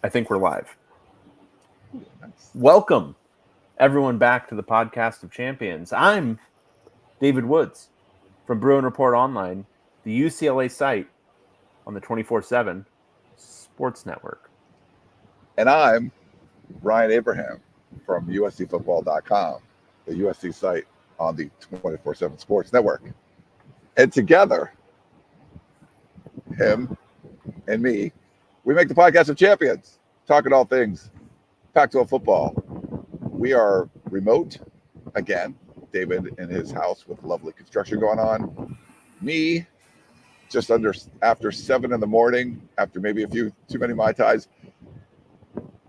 I think we're live. Nice. Welcome, everyone, back to the Podcast of Champions. I'm David Woods from Bruin Report Online, the UCLA site on the 24/7 Sports Network. And I'm Ryan Abraham from USCFootball.com, the USC site on the 24/7 Sports Network. And together, him and me, we make the Podcast of Champions, talking all things Pac-12 football. We are remote again. David in his house with lovely construction going on. Me, just after 7 in the morning, after maybe a few too many Mai Tais.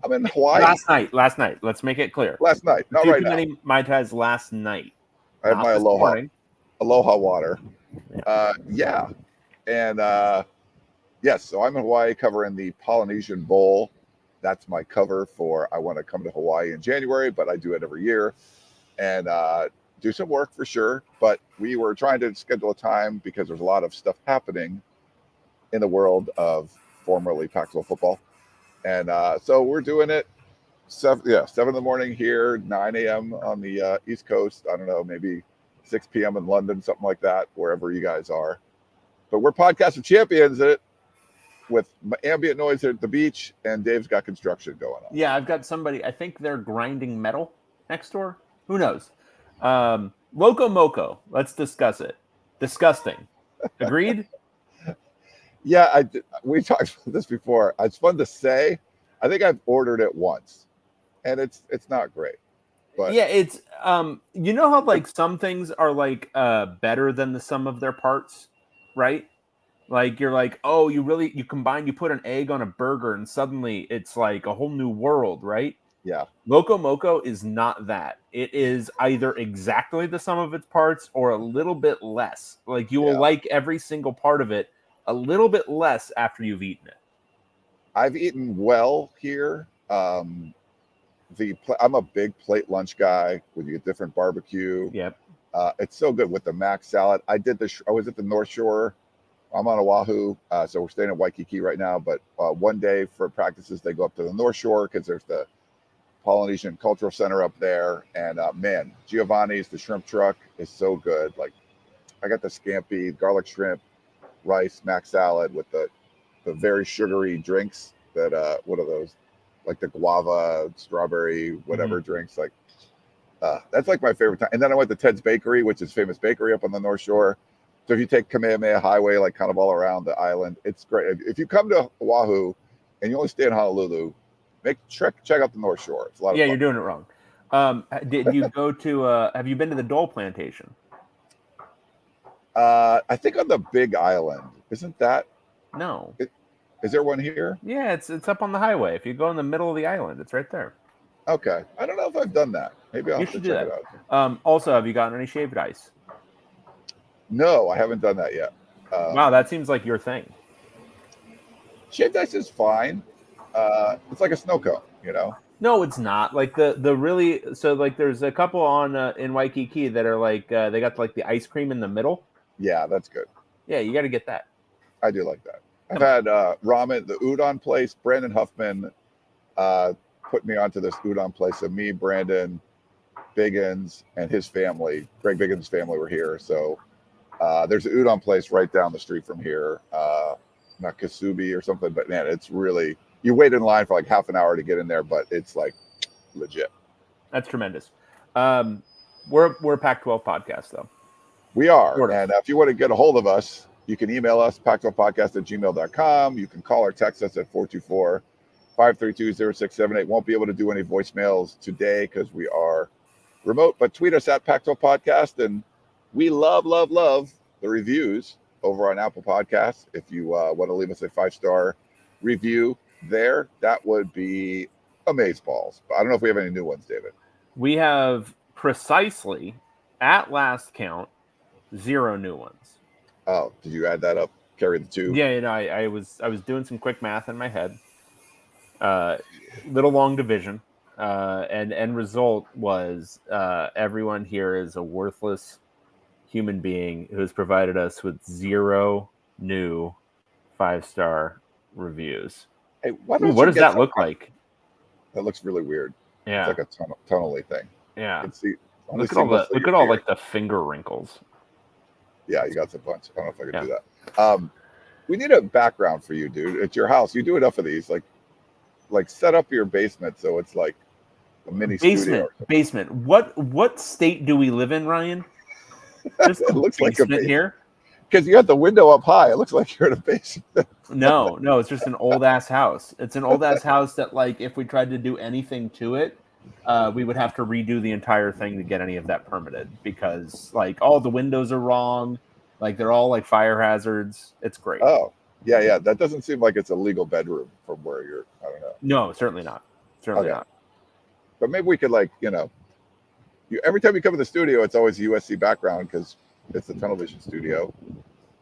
I'm in Hawaii. Last night. Let's make it clear. Last night, not right now. Too many Mai Tais last night. I had my aloha water. Yeah. And yes, so I'm in Hawaii covering the Polynesian Bowl. That's my cover for I want to come to Hawaii in January, but I do it every year and do some work for sure. But we were trying to schedule a time because there's a lot of stuff happening in the world of formerly Pac-12 football. And so we're doing it 7 in the morning here, 9 a.m. on the East Coast. I don't know, maybe 6 p.m. in London, something like that, wherever you guys are. But we're Podcast of Champions with ambient noise at the beach, and Dave's got construction going on. Yeah, I've got somebody, I think they're grinding metal next door. Who knows? Loco Moco, let's discuss it. Disgusting. Agreed? Yeah, we talked about this before. It's fun to say. I think I've ordered it once, and it's not great. But yeah, it's you know how like some things are like better than the sum of their parts, right? Like you're like, oh, you put an egg on a burger and suddenly it's like a whole new world, right? Yeah. Loco Moco is not that. It is either exactly the sum of its parts or a little bit less. Like you will like every single part of it a little bit less after you've eaten it. I've eaten well here. I'm a big plate lunch guy when you get different barbecue. Yep. It's so good with the mac salad. I was at the North Shore. I'm on Oahu, so we're staying at Waikiki right now. But one day for practices, they go up to the North Shore because there's the Polynesian Cultural Center up there. And man, Giovanni's, the shrimp truck, is so good. Like I got the scampi, garlic shrimp, rice, mac salad with the very sugary drinks that what are those? Like the guava, strawberry, whatever drinks. Like that's like my favorite time. And then I went to Ted's Bakery, which is famous bakery up on the North Shore. So if you take Kamehameha Highway, like kind of all around the island, it's great. If you come to Oahu and you only stay in Honolulu, check out the North Shore. It's a lot of fun. You're doing it wrong. Did you go to? Have you been to the Dole Plantation? I think on the Big Island, isn't that? No. Is there one here? Yeah, it's up on the highway. If you go in the middle of the island, it's right there. Okay, I don't know if I've done that. Maybe I'll have to check it out. Also, have you gotten any shaved ice? No, I haven't done that yet. Wow, that seems like your thing. Shaved ice is fine. It's like a snow cone, you know. No, it's not. Like the really like there's a couple on in Waikiki that are like they got like the ice cream in the middle. Yeah, that's good. Yeah, you got to get that. I do like that. I've had ramen, the udon place. Brandon Huffman put me onto this udon place. So me, Brandon, Biggins, and his family, Greg Biggins' family, were here. So there's an udon place right down the street from here, not Kasubi or something, but man, it's really, you wait in line for like half an hour to get in there, but it's like legit. That's tremendous. We're a Pac-12 podcast though. We are. Sort of. And if you want to get a hold of us, you can email us, pac12podcast@gmail.com. You can call or text us at 424-532-0678. Won't be able to do any voicemails today because we are remote, but tweet us at Pac12 Podcast. And we love the reviews over on Apple Podcasts. If you want to leave us a 5-star review there, that would be amazeballs. But I don't know if we have any new ones, David. We have precisely, at last count, 0 new ones. Oh, did you add that up? Carry the 2? Yeah, I was doing some quick math in my head. Little long division. And end result was everyone here is a worthless human being who has provided us with 0 new 5-star reviews. Hey, why Ooh, don't what you does get that some? look like? That looks really weird. It's Yeah, like a tunnel-y thing. yeah. You can see only Look at all single the thing look your at all beard. like the finger wrinkles. Yeah, you got a bunch. I don't know if I can Yeah. do that. We need a background for you, dude. At your house, you do enough of these. Like set up your basement so it's like a mini studio. Basement. What state do we live in, Ryan? Just It a looks like a basement basement here? because you got the window up high. It looks like you're in a basement. No, it's just an old ass house. It's an old ass house that, like, if we tried to do anything to it, we would have to redo the entire thing to get any of that permitted because, like, all the windows are wrong. Like, they're all like fire hazards. It's great. Oh, yeah. That doesn't seem like it's a legal bedroom from where you're. I don't know. No, certainly not. Certainly Okay, not. but maybe we could every time you come to the studio, it's always a USC background because it's a television studio.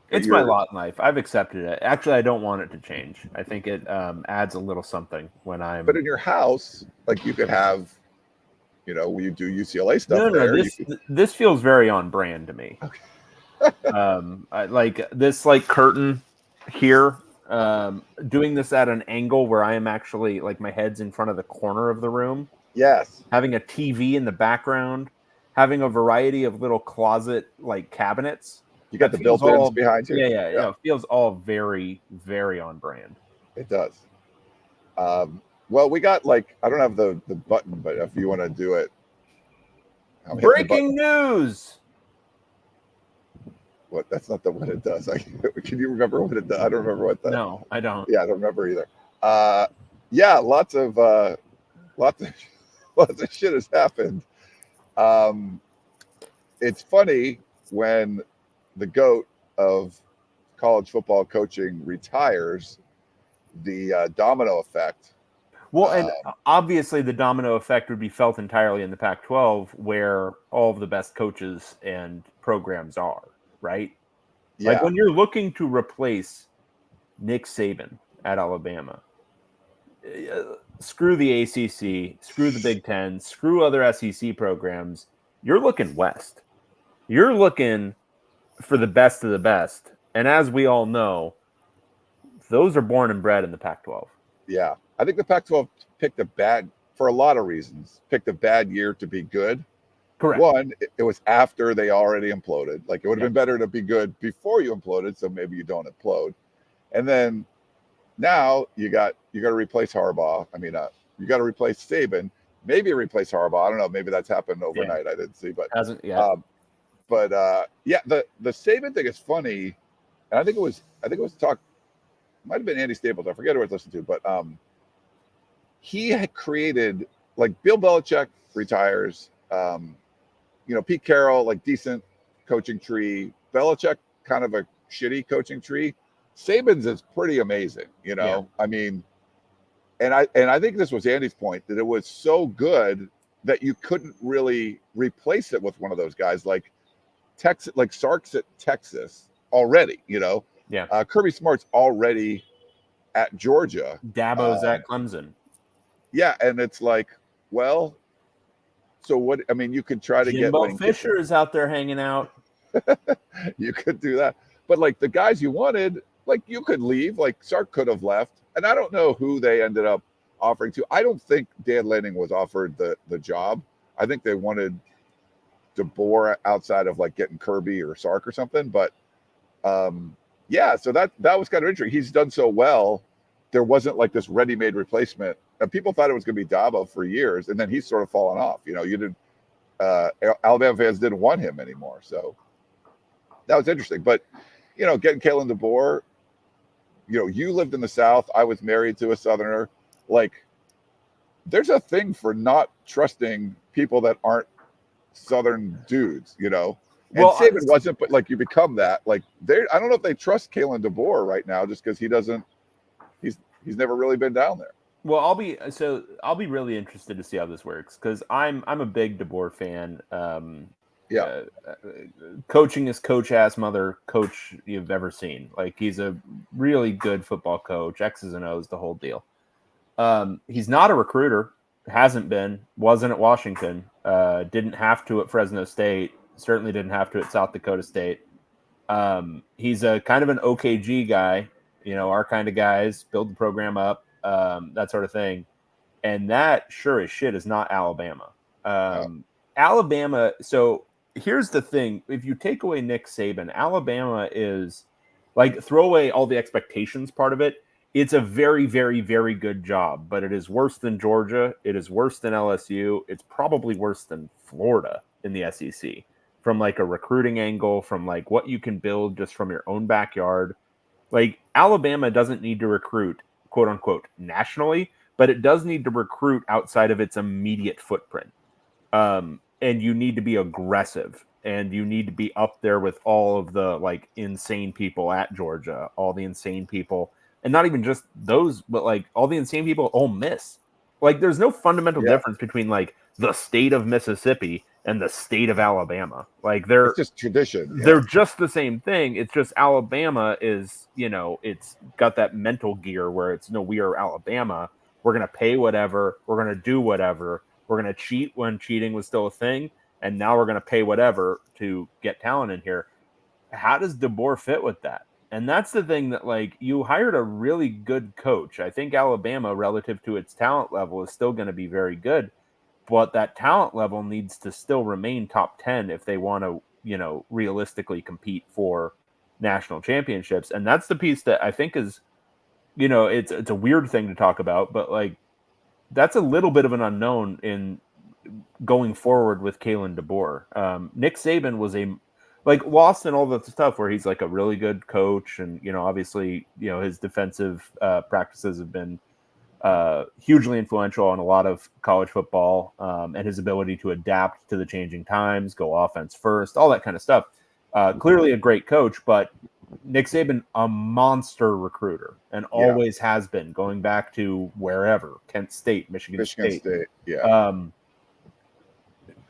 But It's my lot in life. I've accepted it. Actually, I don't want it to change. I think it adds a little something when but I'm. in your you could have, when you do UCLA stuff No. there, you could. This feels very on brand to me. Okay. I like this like curtain here. Doing this at an angle where I am actually like my head's in front of the corner of the room, Yes. having a TV in the background, having a variety of little closet like cabinets. You got That the feels built-ins all behind you. yeah. It feels all very, very on brand. It does. Well, we got I don't have the button, but if you want to do it, I'm hitting the button. Breaking news. What? That's not what it does. Can you remember what it does? I don't remember what that. No, I don't. Yeah, I don't remember either. Yeah, lots of lots of shit has happened. It's funny when the GOAT of college football coaching retires, the domino effect. Well, and obviously the domino effect would be felt entirely in the Pac-12 where all of the best coaches and programs are, right? Yeah. Like when you're looking to replace Nick Saban at Alabama, screw the ACC, screw the Big Ten, screw other SEC programs, you're looking west. You're looking for the best of the best. And as we all know, those are born and bred in the Pac-12. Yeah. I think the Pac-12 for a lot of reasons, picked a bad year to be good. Correct. One, it was after they already imploded. Like it would have been better to be good before you imploded, so maybe you don't implode. And then now you got to replace Harbaugh. I mean, you got to replace Saban. Maybe replace Harbaugh. I don't know. Maybe that's happened overnight. I didn't see, but hasn't yet. Yeah, the Saban thing is funny, and I think it was talk. Might have been Andy Staples. I forget who I was listening to, but he had created Bill Belichick retires. Pete Carroll, decent coaching tree. Belichick, kind of a shitty coaching tree. Saban's is pretty amazing, I mean, and I think this was Andy's point, that it was so good that you couldn't really replace it with one of those guys like Texas, like Sark's at Texas already, Yeah. Kirby Smart's already at Georgia. Dabo's at Clemson. Yeah, and it's well, so what? I mean, you could try to Jimbo get Fisher is out there hanging out. You could do that, but the guys you wanted, you could leave. Sark could have left, and I don't know who they ended up offering to. I don't think Dan Lanning was offered the job. I think they wanted DeBoer outside of getting Kirby or Sark or something. But yeah, so that was kind of interesting. He's done so well. There wasn't this ready-made replacement. And people thought it was going to be Dabo for years, and then he's sort of fallen off. You didn't. Alabama fans didn't want him anymore, so that was interesting. But getting Kalen DeBoer, you lived in the South. I was married to a Southerner. There's a thing for not trusting people that aren't Southern dudes, And Well, Saban wasn't, but you become that. I don't know if they trust Kalen DeBoer right now, just because he doesn't. He's never really been down there. Well, I'll be really interested to see how this works because I'm a big DeBoer fan. Coaching is coach ass mother coach you've ever seen. He's a really good football coach, X's and O's, the whole deal. He's not a recruiter, hasn't been, wasn't at Washington, didn't have to at Fresno State, certainly didn't have to at South Dakota State. He's a kind of an OKG guy, our kind of guys, build the program up, that sort of thing. And that, sure as shit, is not Alabama. No. Alabama, so here's the thing. If you take away Nick Saban, Alabama is, like, throw away all the expectations part of it. It's a very, very, very good job, but it is worse than Georgia. It is worse than LSU. It's probably worse than Florida in the SEC from, like, a recruiting angle, from, like, what you can build just from your own backyard. Like, Alabama doesn't need to recruit, quote unquote, nationally, but it does need to recruit outside of its immediate footprint. And you need to be aggressive, and you need to be up there with all of the, like, insane people at Georgia, all the insane people, and not even just those, but, like, all the insane people at Ole Miss. Like, there's no fundamental difference between, like, the state of Mississippi and the state of Alabama. Like, It's just tradition. they're just the same thing. It's just Alabama is, it's got that mental gear where it's, no, we are Alabama. We're going to pay whatever. We're going to do whatever. We're going to cheat when cheating was still a thing. And now we're going to pay whatever to get talent in here. How does DeBoer fit with that? And that's the thing that, like, you hired a really good coach. I think Alabama, relative to its talent level, is still going to be very good. But that talent level needs to still remain top 10 if they want to, realistically compete for national championships. And that's the piece that I think is, it's a weird thing to talk about, but, like, that's a little bit of an unknown in going forward with Kalen DeBoer. Nick Saban was lost in all the stuff where he's, like, a really good coach. And, obviously, his defensive practices have been hugely influential on a lot of college football, and his ability to adapt to the changing times, go offense first, all that kind of stuff. Clearly a great coach, but Nick Saban, a monster recruiter, and always has been, going back to wherever, Kent State, Michigan State. Yeah.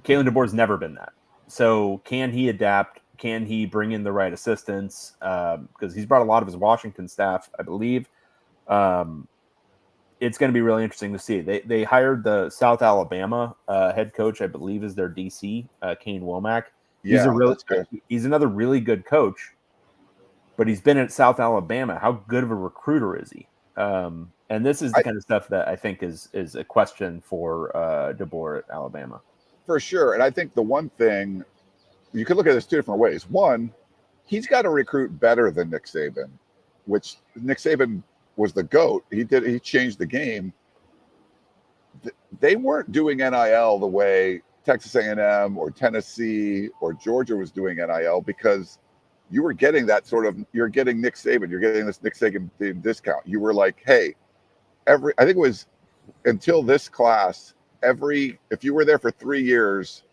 Kalen DeBoer's never been that. So can he adapt? Can he bring in the right assistants? Because he's brought a lot of his Washington staff, I believe. It's going to be really interesting to see. They hired the South Alabama head coach, I believe, is their DC, Kane Womack. He's another really good coach, but he's been at South Alabama. How good of a recruiter is he? And this is the kind of stuff that I think is a question for DeBoer at Alabama. For sure. And I think the one thing, you could look at this two different ways. One, he's got to recruit better than Nick Saban, which Nick Saban was the GOAT. He changed the game. They weren't doing NIL the way Texas A&M or Tennessee or Georgia was doing NIL, because you were getting that sort of, you're getting Nick Saban, you're getting this Nick Saban discount. You were like, hey, I think it was until this class, if you were there for 3 years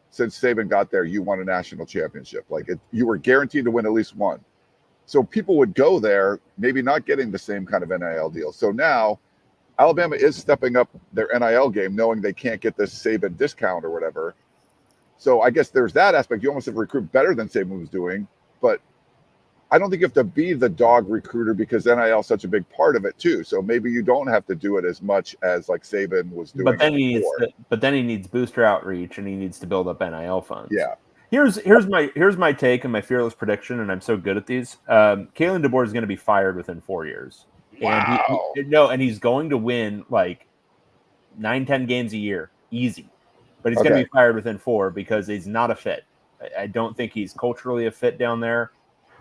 since Saban got there, you won a national championship. Like, you were guaranteed to win at least one. So people would go there, maybe not getting the same kind of NIL deal. So now Alabama is stepping up their NIL game, knowing they can't get this Saban discount or whatever. So I guess there's that aspect. You almost have to recruit better than Saban was doing, but I don't think you have to be the dog recruiter, because NIL is such a big part of it too. So maybe you don't have to do it as much as, like, Saban was doing. But then he needs booster outreach, and he needs to build up NIL funds. Yeah. Here's my take and my fearless prediction, and I'm so good at these. Kalen DeBoer is going to be fired within 4 years. Wow. And he's going to win, like, 9-10 games a year, easy. But he's going to be fired within 4 because he's not a fit. I don't think he's culturally a fit down there.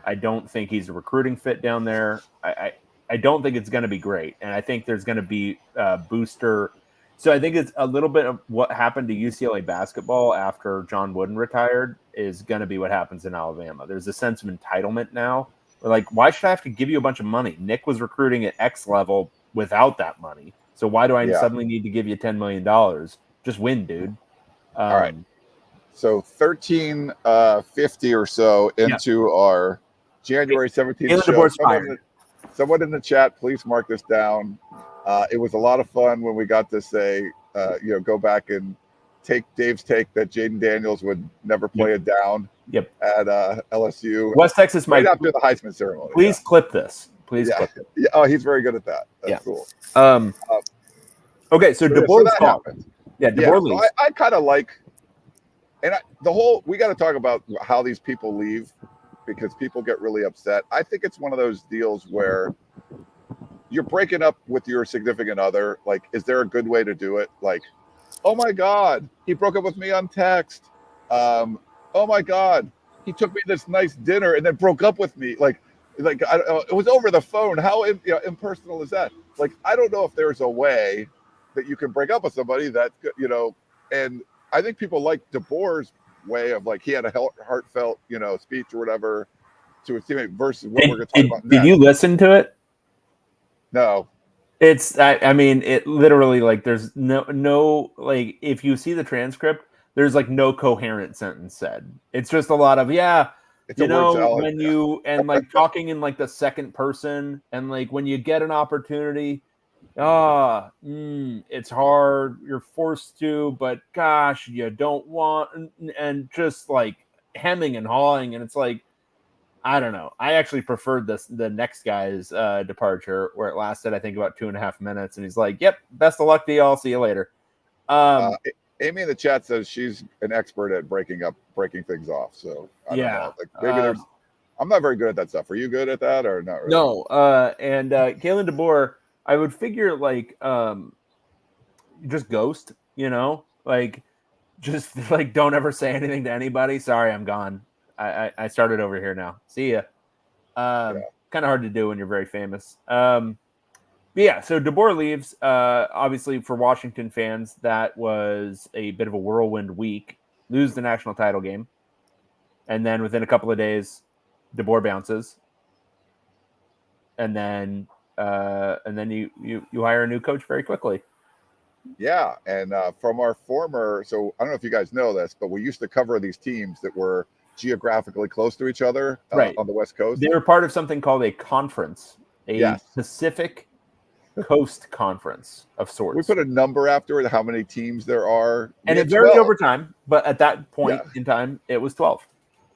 I don't think he's a recruiting fit down there. I don't think it's going to be great. And I think there's going to be a booster. So I think it's a little bit of what happened to UCLA basketball after John Wooden retired is going to be what happens in Alabama. There's a sense of entitlement now. Like, why should I have to give you a bunch of money? Nick was recruiting at X level without that money. So why do I suddenly need to give you $10 million? Just win, dude. All right. So 1350 or so into our January 17th show. Someone in the chat, please mark this down. It was a lot of fun when we got to say, go back and take Dave's take that Jaden Daniels would never play it down at LSU. West Texas right after the Heisman ceremony. Please clip this. Clip it. Yeah. Oh, he's very good at that. That's cool. Okay, so DeBoer's gone. Yeah, DeBoer leaves. So I kind of like, and we got to talk about how these people leave, because people get really upset. I think it's one of those deals where you're breaking up with your significant other. Like, is there a good way to do it? Like, oh my God, he broke up with me on text. Oh my God, he took me to this nice dinner and then broke up with me. Like it was over the phone. How impersonal is that? Like, I don't know if there's a way that you can break up with somebody that, and I think people like DeBoer's way of, like, he had a heartfelt, speech or whatever to his teammate versus what we're going to talk about next. Did you listen to it? No. It's, I mean, it literally, like, there's no, like, if you see the transcript, there's like no coherent sentence said. It's just a lot of, it's a word salad. when you, and like talking in like the second person, and like when you get an opportunity, it's hard, you're forced to, but gosh, you don't want, and just like hemming and hawing, and it's like, I don't know. I actually preferred the next guy's departure, where it lasted, I think, about 2.5 minutes, and he's like, "Yep, best of luck to y'all. See you later." Amy in the chat says she's an expert at breaking things off. So I don't know. Like, maybe I'm not very good at that stuff. Are you good at that or not? Really? No. And Kalen DeBoer, I would figure, like, just ghost. Like, just like, don't ever say anything to anybody. Sorry, I'm gone. I started over here now. See ya. Kind of hard to do when you're very famous. But yeah, so DeBoer leaves. Obviously, for Washington fans, that was a bit of a whirlwind week. Lose the national title game, and then within a couple of days, DeBoer bounces, and then you hire a new coach very quickly. Yeah, and from our former, so I don't know if you guys know this, but we used to cover these teams that were geographically close to each other, right, on the West Coast. They were part of something called a conference, Pacific Coast Conference of sorts. We put a number after it, how many teams there are, and it varied over time. But at that point in time, it was 12.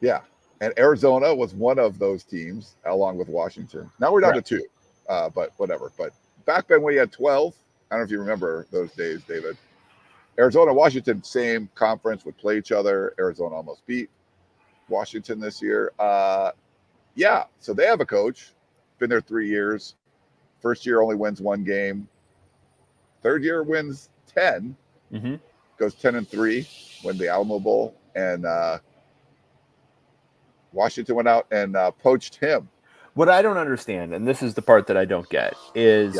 Yeah, and Arizona was one of those teams, along with Washington. Now we're down to 2, but whatever. But back then we had 12. I don't know if you remember those days, David. Arizona, Washington, same conference, would play each other. Arizona almost beat Washington this year. So they have a coach, been there 3 years. First year only wins 1 game. Third year wins 10. Goes 10-3, win the Alamo Bowl, and Washington went out and poached him. What I don't understand, and this is the part that I don't get, is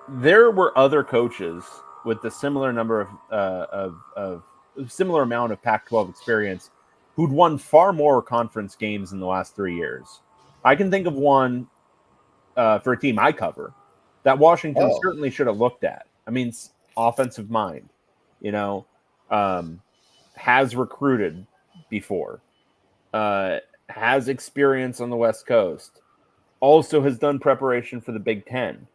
there were other coaches with the similar number of similar amount of Pac-12 experience who'd won far more conference games in the last 3 years. I can think of one for a team I cover that Washington certainly should have looked at. I mean, offensive mind, has recruited before, has experience on the West Coast, also has done preparation for the Big Ten,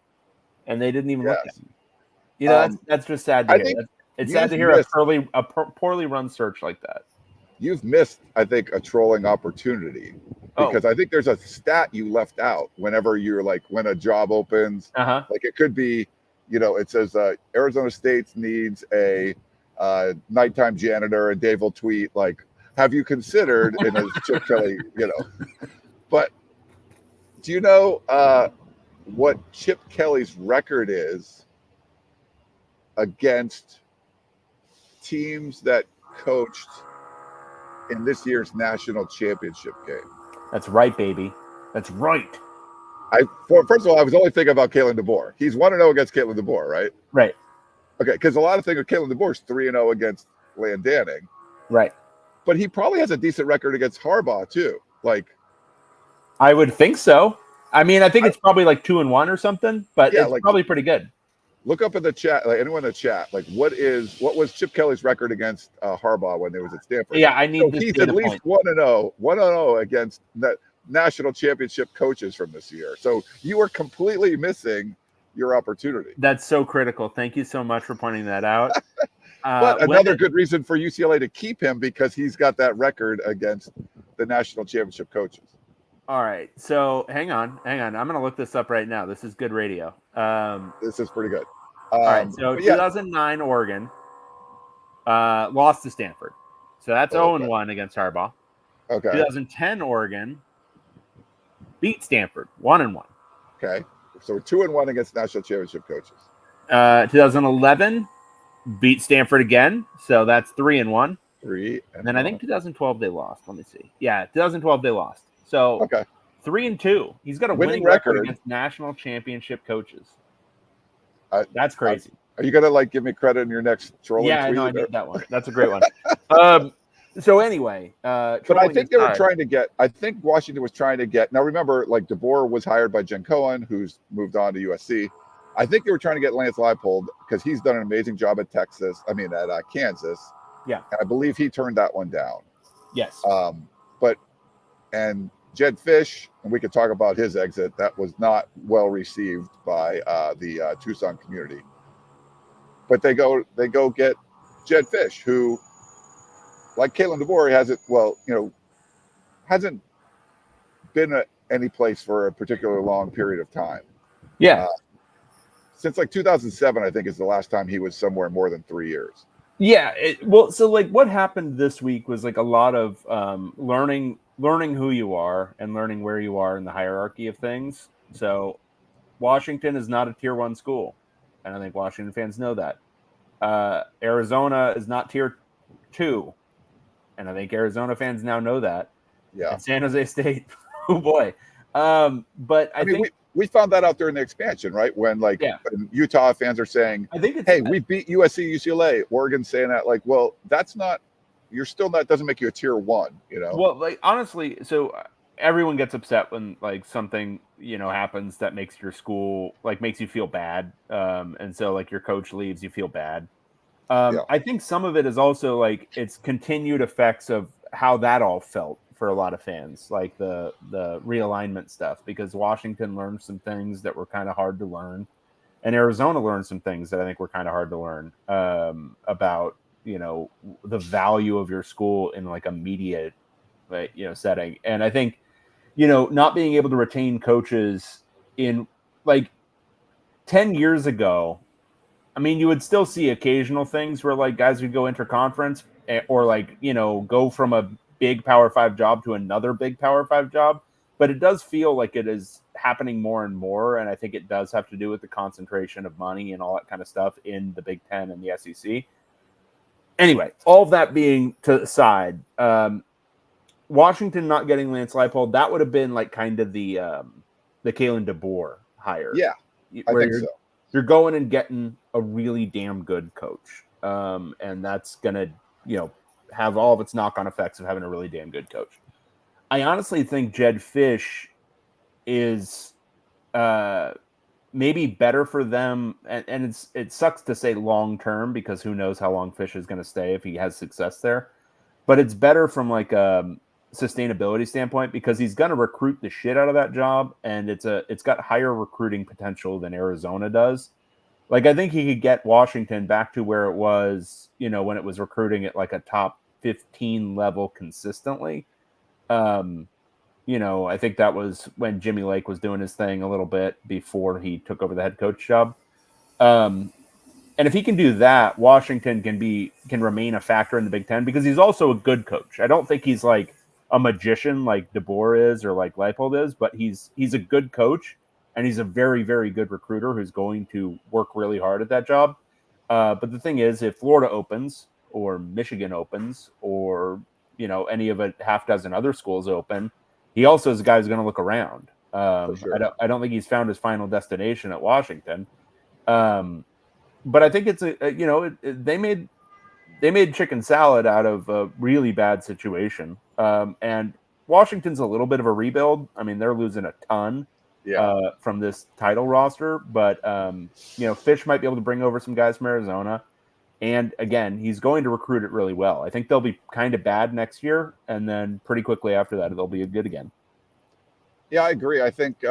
and they didn't even look at him. That's just sad to hear. It's sad to hear a poorly run search like that. You've missed, I think, a trolling opportunity, because I think there's a stat you left out whenever you're like, when a job opens, like it could be, it says Arizona State needs a nighttime janitor, and Dave will tweet like, have you considered in a Chip Kelly, but do you know what Chip Kelly's record is against teams that coached in this year's national championship game? That's right, baby. That's right. First of all, I was only thinking about Kalen DeBoer. He's 1-0 against Kalen DeBoer, right? Right. Okay, because a lot of things with Kalen DeBoer is 3-0 against Landanning. Right. But he probably has a decent record against Harbaugh too. Like, I would think so. I mean, I think it's probably like 2-1 or something, but it's probably pretty good. Look up in the chat, like anyone in the chat, like what was Chip Kelly's record against Harbaugh when they was at Stanford? Yeah, I need this he's data at least point. 1-0 against the national championship coaches from this year. So you are completely missing your opportunity. That's so critical. Thank you so much for pointing that out. But another good reason for UCLA to keep him, because he's got that record against the national championship coaches. All right. So hang on. I'm going to look this up right now. This is good radio. This is pretty good. All right. So 2009 Oregon lost to Stanford. So that's 0-1 against Harbaugh. Okay. 2010 Oregon beat Stanford 1-1. Okay. So we're 2-1 against national championship coaches. 2011 beat Stanford again, so that's 3-1. 3-1. Then I think 2012 they lost. Let me see. Yeah, 2012 they lost. So okay. 3-2. He's got a winning record against national championship coaches. That's crazy. Are you gonna give me credit in your next trolling tweet? No, I need that one. That's a great one. So anyway, but I think they were trying to get. I think Washington was trying to get. Now remember, DeBoer was hired by Jen Cohen, who's moved on to USC. I think they were trying to get Lance Leipold because he's done an amazing job at Kansas. Yeah, and I believe he turned that one down. Yes. And Jedd Fisch, and we could talk about his exit. That was not well received by the Tucson community. But they go get Jedd Fisch, who, like Kalen DeBoer, hasn't been at any place for a particularly long period of time. Yeah. Since 2007, I think is the last time he was somewhere more than 3 years. Yeah. So what happened this week was a lot of learning who you are and learning where you are in the hierarchy of things. So Washington is not a tier 1 school. And I think Washington fans know that. Arizona is not tier 2. And I think Arizona fans now know that. Yeah. And San Jose State, oh boy. But I think we found that out during the expansion, right? When when Utah fans are saying, I think we beat USC, UCLA, Oregon saying that, well, that's not, you're still not, doesn't make you a tier 1, Well, honestly, so everyone gets upset when something, happens that makes your school, makes you feel bad. And so your coach leaves, you feel bad. I think some of it is also it's continued effects of how that all felt for a lot of fans, the realignment stuff, because Washington learned some things that were kind of hard to learn, and Arizona learned some things that I think were kind of hard to learn about the value of your school in a media setting. And I think not being able to retain coaches in 10 years ago, I mean, you would still see occasional things where guys would go interconference or go from a big Power 5 job to another big Power 5 job. But it does feel like it is happening more and more. And I think it does have to do with the concentration of money and all that kind of stuff in the Big Ten and the SEC. Anyway, all of that being to the side, Washington not getting Lance Leipold, that would have been kind of the Kalen DeBoer hire. Yeah, I think so. You're going and getting a really damn good coach. And that's going to, have all of its knock-on effects of having a really damn good coach. I honestly think Jedd Fisch is maybe better for them. And it sucks to say long-term because who knows how long Fisch is going to stay if he has success there. But it's better from a sustainability standpoint because he's going to recruit the shit out of that job. And it's got higher recruiting potential than Arizona does. I think he could get Washington back to where it was, when it was recruiting at a top 15 level consistently. I think that was when Jimmy Lake was doing his thing a little bit before he took over the head coach job. And if he can do that, Washington can remain a factor in the Big Ten because he's also a good coach. I don't think he's a magician like DeBoer is or like Leipold is, but he's a good coach. And he's a very, very good recruiter who's going to work really hard at that job. But the thing is, if Florida opens or Michigan opens or, any of a half dozen other schools open, he also is a guy who's going to look around. Sure. I don't think he's found his final destination at Washington. But I think it's they made chicken salad out of a really bad situation. And Washington's a little bit of a rebuild. I mean, they're losing a ton. From this title roster, but Fisch might be able to bring over some guys from Arizona, and again, he's going to recruit it really well. I think they'll be kind of bad next year, and then pretty quickly after that, they'll be good again. Yeah, I agree. I think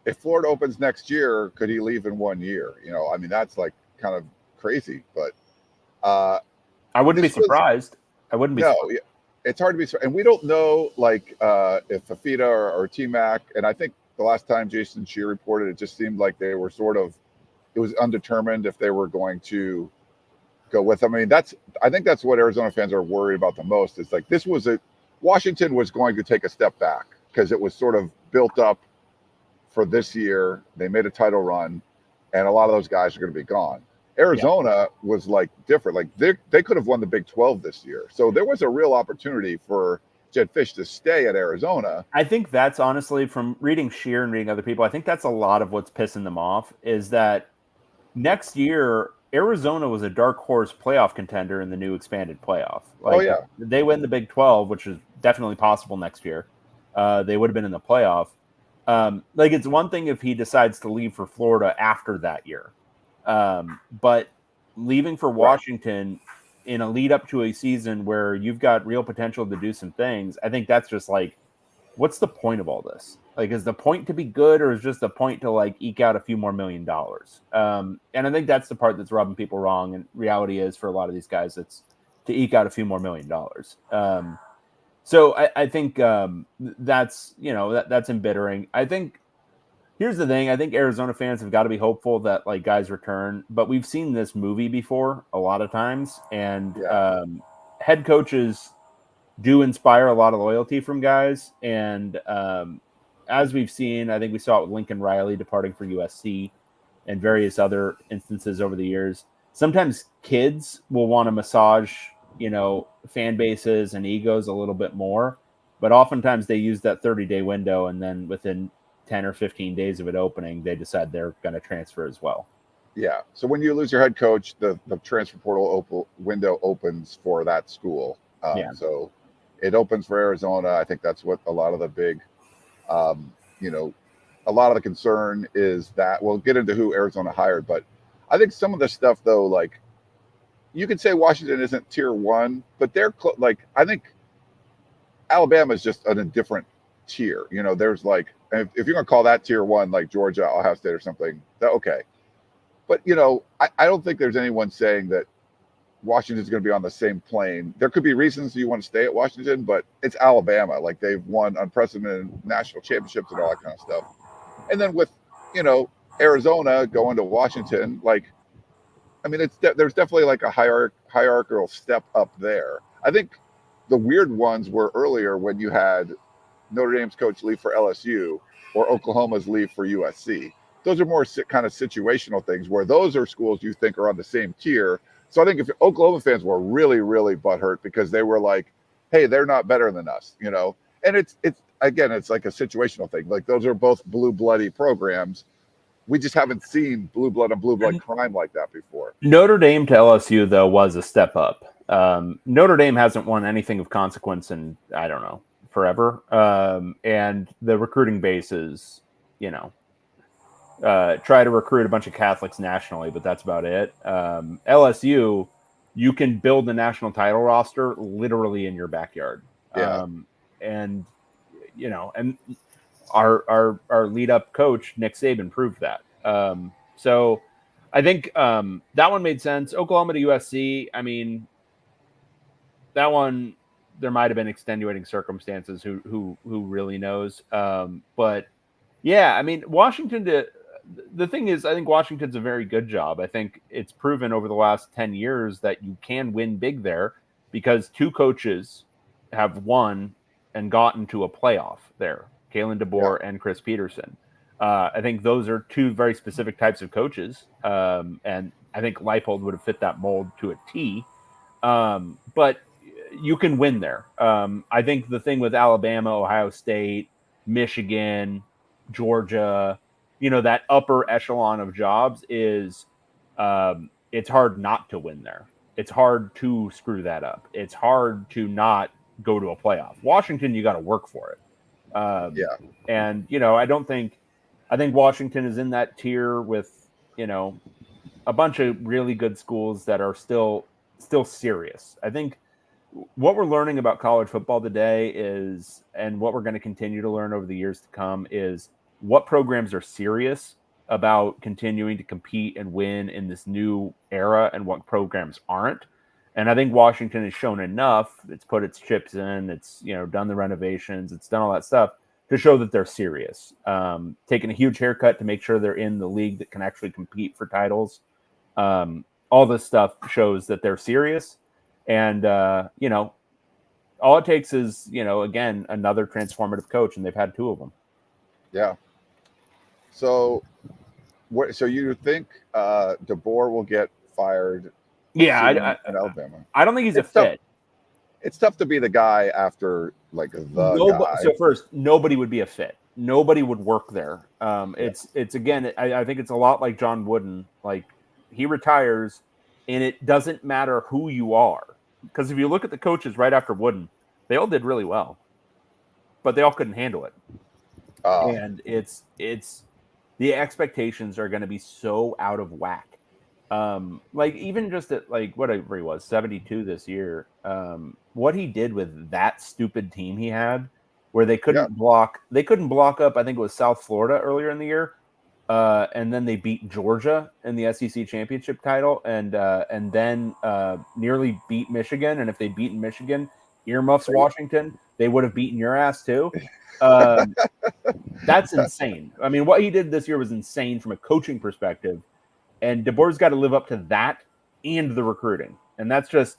if Florida opens next year, could he leave in 1 year? I mean, that's kind of crazy, but I wouldn't be surprised. It's hard to be, and we don't know if Fafita or T-Mac, and I think the last time Jason Shear reported, it just seemed like they were it was undetermined if they were going to go with them. I mean, I think that's what Arizona fans are worried about the most. It's Washington was going to take a step back because it was sort of built up for this year. They made a title run, and a lot of those guys are going to be gone. Arizona was like different. Like they could have won the Big 12 this year. So there was a real opportunity for Jedd Fisch to stay at Arizona. I think that's honestly, from reading Shear and reading other people, I think that's a lot of what's pissing them off, is that next year Arizona was a dark horse playoff contender in the new expanded playoff. Like, they win the Big 12, which is definitely possible next year. They would have been in the playoff. Like, it's one thing if he decides to leave for Florida after that year. But leaving for Washington in a lead up to a season where you've got real potential to do some things, I think that's just like, what's the point of all this? Like, is the point to be good, or is just the point to like eke out a few more $1 million? And I think that's the part that's rubbing people wrong. And reality is, for a lot of these guys, it's to eke out a few more $1 million. So I think that's, that's embittering. I think here's the thing. I think Arizona fans have got to be hopeful that like guys return, but we've seen this movie before a lot of times, and head coaches do inspire a lot of loyalty from guys. And as we've seen, I think we saw it with Lincoln Riley departing for USC and various other instances over the years. Sometimes kids will want to massage, fan bases and egos a little bit more, but oftentimes they use that 30-day window, and then within 10 or 15 days of it opening, they decide they're going to transfer as well. Yeah. So when you lose your head coach, the transfer portal window opens for that school. So it opens for Arizona. I think that's what a lot of the big, a lot of the concern is that we'll get into who Arizona hired. But I think some of the stuff, though, like, you could say Washington isn't tier one, but they're like, I think Alabama is just in a different tier. There's like, if you're going to call that tier one, like Georgia, Ohio State or something, okay. But, I don't think there's anyone saying that Washington's going to be on the same plane. There could be reasons you want to stay at Washington, but it's Alabama. Like, they've won unprecedented national championships and all that kind of stuff. And then with, Arizona going to Washington, like, I mean, there's definitely like a hierarchical step up there. I think the weird ones were earlier when you had Notre Dame's coach leave for LSU or Oklahoma's leave for USC. Those are more kind of situational things where those are schools you think are on the same tier. So I think if Oklahoma fans were really, really butthurt because they were like, hey, they're not better than us, and it's again, it's like a situational thing. Like, those are both blue bloody programs. We just haven't seen blue blood and blue blood crime like that before. Notre Dame to LSU, though, was a step up. Notre Dame hasn't won anything of consequence in, I don't know, forever. And the recruiting base is, try to recruit a bunch of Catholics nationally, but that's about it. LSU, you can build the national title roster literally in your backyard. And our lead up coach, Nick Saban, proved that. So I think that one made sense. Oklahoma to USC, I mean, that one, there might have been extenuating circumstances. Who really knows? But yeah, I mean, the thing is, I think Washington's a very good job. I think it's proven over the last 10 years that you can win big there because two coaches have won and gotten to a playoff there. Kalen DeBoer and Chris Peterson. I think those are two very specific types of coaches. And I think Leipold would have fit that mold to a T. But you can win there. I think the thing with Alabama, Ohio State, Michigan, Georgia, that upper echelon of jobs is it's hard not to win there. It's hard to screw that up. It's hard to not go to a playoff. Washington, you got to work for it. And, I think Washington is in that tier with, a bunch of really good schools that are still serious. I think what we're learning about college football today is, and what we're going to continue to learn over the years to come, is what programs are serious about continuing to compete and win in this new era and what programs aren't. And I think Washington has shown enough. It's put its chips in, it's, done the renovations, it's done all that stuff to show that they're serious. Taking a huge haircut to make sure they're in the league that can actually compete for titles. All this stuff shows that they're serious. And, all it takes is, again, another transformative coach, and they've had two of them. Yeah. So, what? So you think DeBoer will get fired soon Yeah, in Alabama? I don't think he's a It's tough. fit. It's tough to be the guy after like the guy. So first, nobody would be a fit. Nobody would work there. Yeah. It's again, I think it's a lot like John Wooden. Like he retires, and it doesn't matter who you are, because if you look at the coaches right after Wooden, they all did really well, but they all couldn't handle it. And it's the expectations are going to be so out of whack. Like even just at like whatever he was 72 this year, what he did with that stupid team he had, where they couldn't block up. I think it was South Florida earlier in the year, and then they beat Georgia in the SEC championship title, and then nearly beat Michigan. And if they'd beaten Michigan, earmuffs Washington, they would have beaten your ass too. That's insane. I mean, what he did this year was insane from a coaching perspective, and DeBoer's got to live up to that and the recruiting, and that's just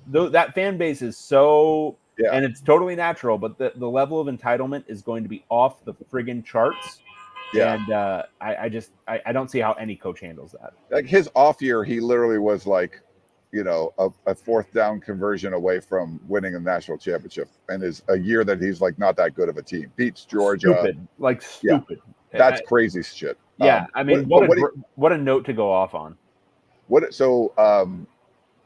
that fan base is so, and it's totally natural, but the level of entitlement is going to be off the friggin' charts. Yeah. And I don't see how any coach handles that. Like his off year, he literally was like, a fourth down conversion away from winning a national championship, and is a year that he's like not that good of a team. Beats Georgia. Stupid. That's crazy shit. Yeah, I mean, what a note to go off on.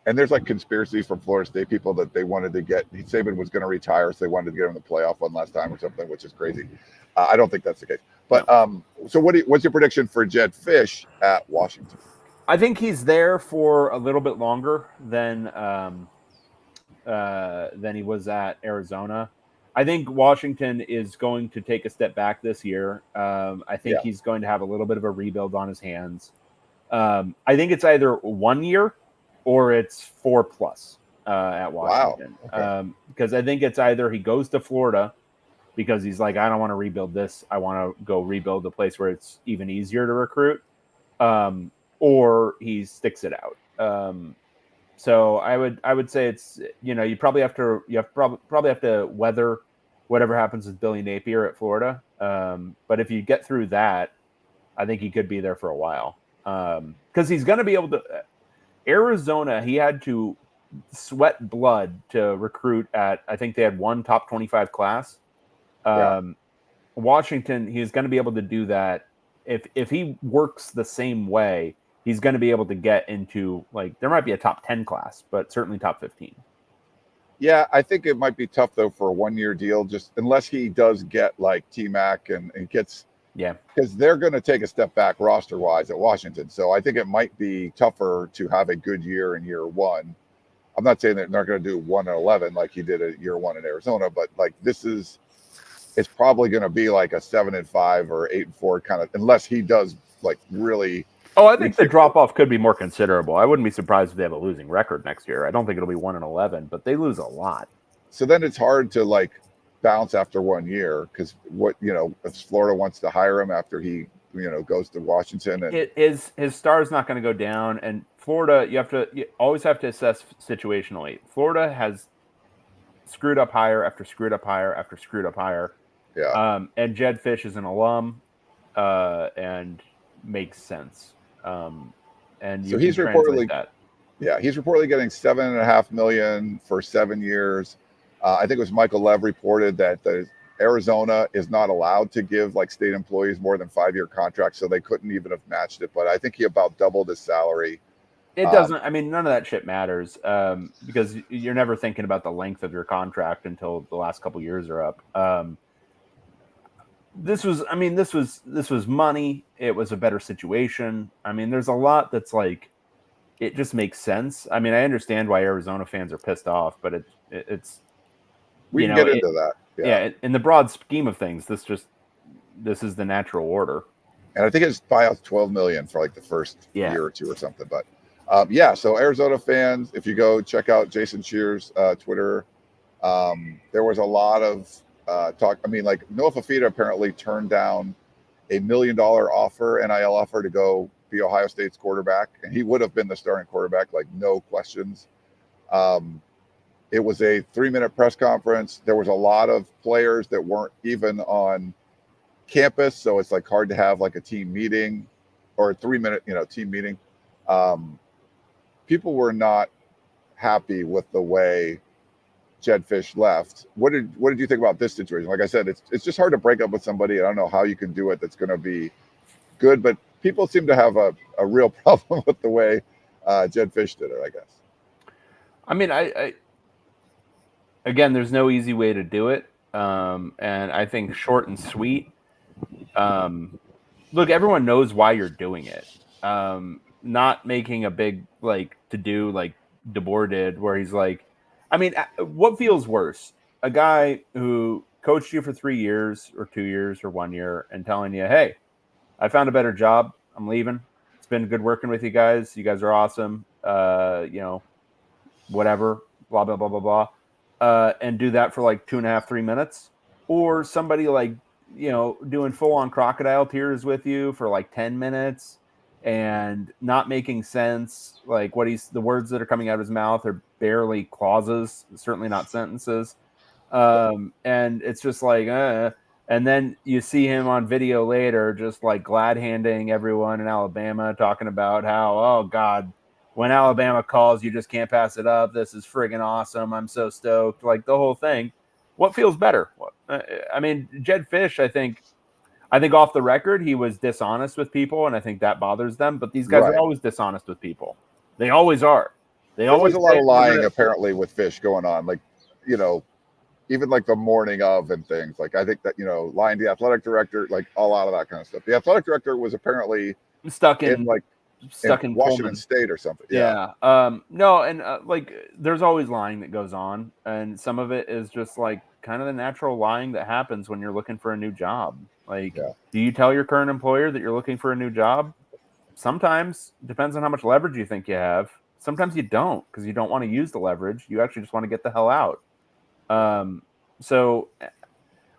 And there's like conspiracies from Florida State people that they wanted to get Saban was going to retire, so they wanted to get him the playoff one last time or something, which is crazy. I don't think that's the case. But so what's your prediction for Jedd Fisch at Washington? I think he's there for a little bit longer than he was at Arizona. I think Washington is going to take a step back this year. I think he's going to have a little bit of a rebuild on his hands. I think it's either 1 year or it's 4+ at Washington. Wow. Okay. Because I think it's either he goes to Florida because he's like, I don't want to rebuild this. I want to go rebuild the place where it's even easier to recruit. Or he sticks it out. So I would say it's, you probably have to weather whatever happens with Billy Napier at Florida. But if you get through that, I think he could be there for a while. Because he's going to be able to. Arizona, he had to sweat blood to recruit at. I think they had one top 25 class. Washington, he's going to be able to do that if he works the same way. He's going to be able to get into, like, there might be a top 10 class, but certainly top 15. Yeah, I think it might be tough, though, for a 1 year deal, just unless he does get like T-Mac and gets. Yeah. Because they're going to take a step back roster wise at Washington. So I think it might be tougher to have a good year in year one. I'm not saying that they're not going to do 1-11 like he did at year one in Arizona, but like it's probably going to be like a 7-5 or 8-4 kind of, unless he does like really. Oh, I think the drop off could be more considerable. I wouldn't be surprised if they have a losing record next year. I don't think it'll be 1-11, but they lose a lot. So then it's hard to like bounce after 1 year because if Florida wants to hire him after he goes to Washington, and his star is not going to go down. And Florida, you always have to assess situationally. Florida has screwed up hire after screwed up hire after screwed up hire. Yeah. And Jedd Fisch is an alum, and makes sense. And so he's reportedly that. Yeah, he's reportedly getting $7.5 million for 7 years. I think it was Michael Lev reported that Arizona is not allowed to give like state employees more than 5-year contracts, so they couldn't even have matched it. But I think he about doubled his salary. It doesn't. I mean, none of that shit matters because you're never thinking about the length of your contract until the last couple years are up. This was money. It was a better situation. I mean, there's a lot that's like, it just makes sense. I mean, I understand why Arizona fans are pissed off, but it's. We can get into that. Yeah, in the broad scheme of things, this is the natural order. And I think his buyout's $12 million for like the first year or two or something. But so Arizona fans, if you go check out Jason Shear's Twitter, there was a lot of talk. I mean, like Noah Fafita apparently turned down $1 million NIL offer to go be Ohio State's quarterback, and he would have been the starting quarterback, like no questions. It was a 3-minute press conference. There was a lot of players that weren't even on campus, so it's like hard to have like a team meeting or a 3-minute, team meeting. People were not happy with the way Jedd Fisch left. What did you think about this situation? Like I said, it's just hard to break up with somebody. I don't know how you can do it that's going to be good, but people seem to have a real problem with the way Jedd Fisch did it, I guess. I mean, I again, there's no easy way to do it, and I think short and sweet. Look, everyone knows why you're doing it. Not making a big to do like DeBoer did, where he's like, I mean, what feels worse? A guy who coached you for 3 years or 2 years or 1 year and telling you, hey, I found a better job. I'm leaving. It's been good working with you guys. You guys are awesome. Whatever, blah, blah, blah, blah, blah. And do that for like 2.5, 3 minutes. Or somebody doing full on crocodile tears with you for like 10 minutes and not making sense. Like the words that are coming out of his mouth are barely clauses, certainly not sentences. And it's just like, and then you see him on video later, just like glad handing everyone in Alabama, talking about how, oh God, when Alabama calls, you just can't pass it up. This is friggin' awesome. I'm so stoked. Like the whole thing. What feels better? I mean, Jedd Fisch, I think off the record, he was dishonest with people, and I think that bothers them. But these guys are always dishonest with people. They always are. There was a lot of lying, apparently, with Fisch going on. Like, even like the morning of and things. Like, I think that, lying to the athletic director, like a lot of that kind of stuff. The athletic director was apparently stuck in Washington Pullman State or something. Yeah. No, and there's always lying that goes on, and some of it is just like kind of the natural lying that happens when you're looking for a new job. Do you tell your current employer that you're looking for a new job? Sometimes, depends on how much leverage you think you have. Sometimes you don't, because you don't want to use the leverage. You actually just want to get the hell out. So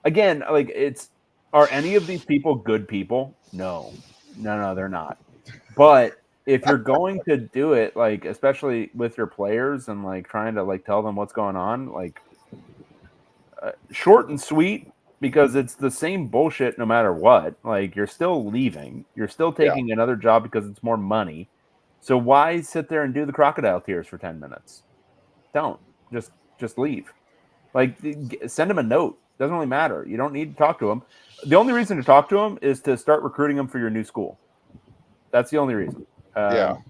again, are any of these people good people? No, they're not. But if you're going to do it, especially with your players and trying to tell them what's going on, short and sweet, because it's the same bullshit no matter what. You're still leaving. You're still taking another job because it's more money. So why sit there and do the crocodile tears for 10 minutes? Don't. Just leave. Send him a note. Doesn't really matter. You don't need to talk to him. The only reason to talk to him is to start recruiting him for your new school. That's the only reason.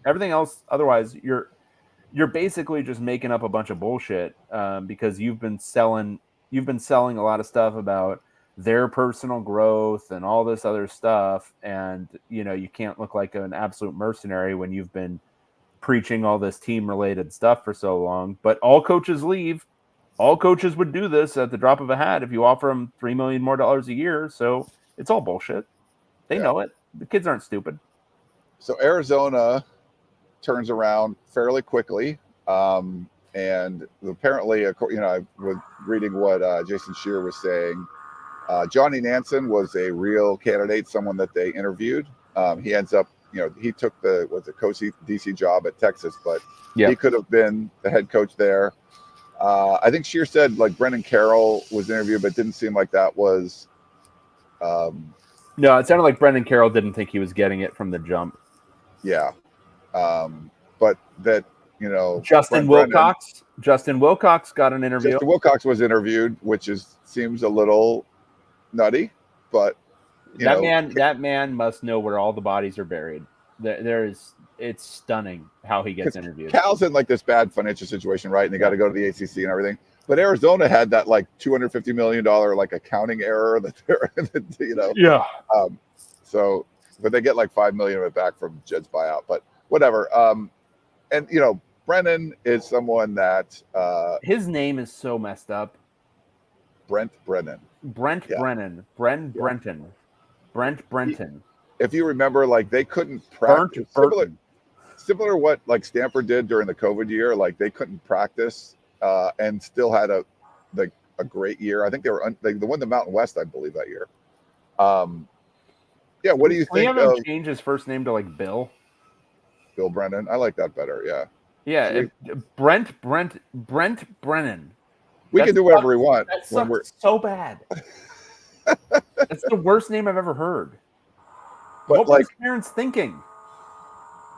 Everything else, otherwise, you're basically just making up a bunch of bullshit because you've been selling a lot of stuff about their personal growth and all this other stuff, and you can't look like an absolute mercenary when you've been preaching all this team related stuff for so long. But all coaches leave. All coaches would do this at the drop of a hat if you offer them $3 million more a year. So it's all bullshit. They know it. The kids aren't stupid. So Arizona turns around fairly quickly. And apparently, I was reading what Jason Scheer was saying. Johnny Nansen was a real candidate, someone that they interviewed. He ends up, he took the coach DC job at Texas, but he could have been the head coach there. I think Scheer said Brendan Carroll was interviewed, but it didn't seem like that was. No, it sounded like Brendan Carroll didn't think he was getting it from the jump. Yeah. But that, Justin Wilcox got an interview. Justin Wilcox was interviewed, which seems a little nutty, but that man must know where all the bodies are buried. It's stunning how he gets interviewed. Cal's in this bad financial situation, right? And they got to go to the ACC and everything. But Arizona had that $250 million accounting error that they're, Yeah. So, but they get $5 million of it back from Jedd's buyout. But whatever. And Brennan is someone that his name is so messed up. Brent Brennan. Brent Brennan. Brenton. Brent Brenton. If you remember, they couldn't practice. Similar to what Stanford did during the COVID year. They couldn't practice and still had a great year. I think they won the Mountain West, I believe, that year. What do you think? We have him change his first name to Bill. Bill Brennan. I like that better. Yeah. Yeah. Brent Brennan. We can do whatever we want. That sucks so bad. That's the worst name I've ever heard. But What were his parents thinking?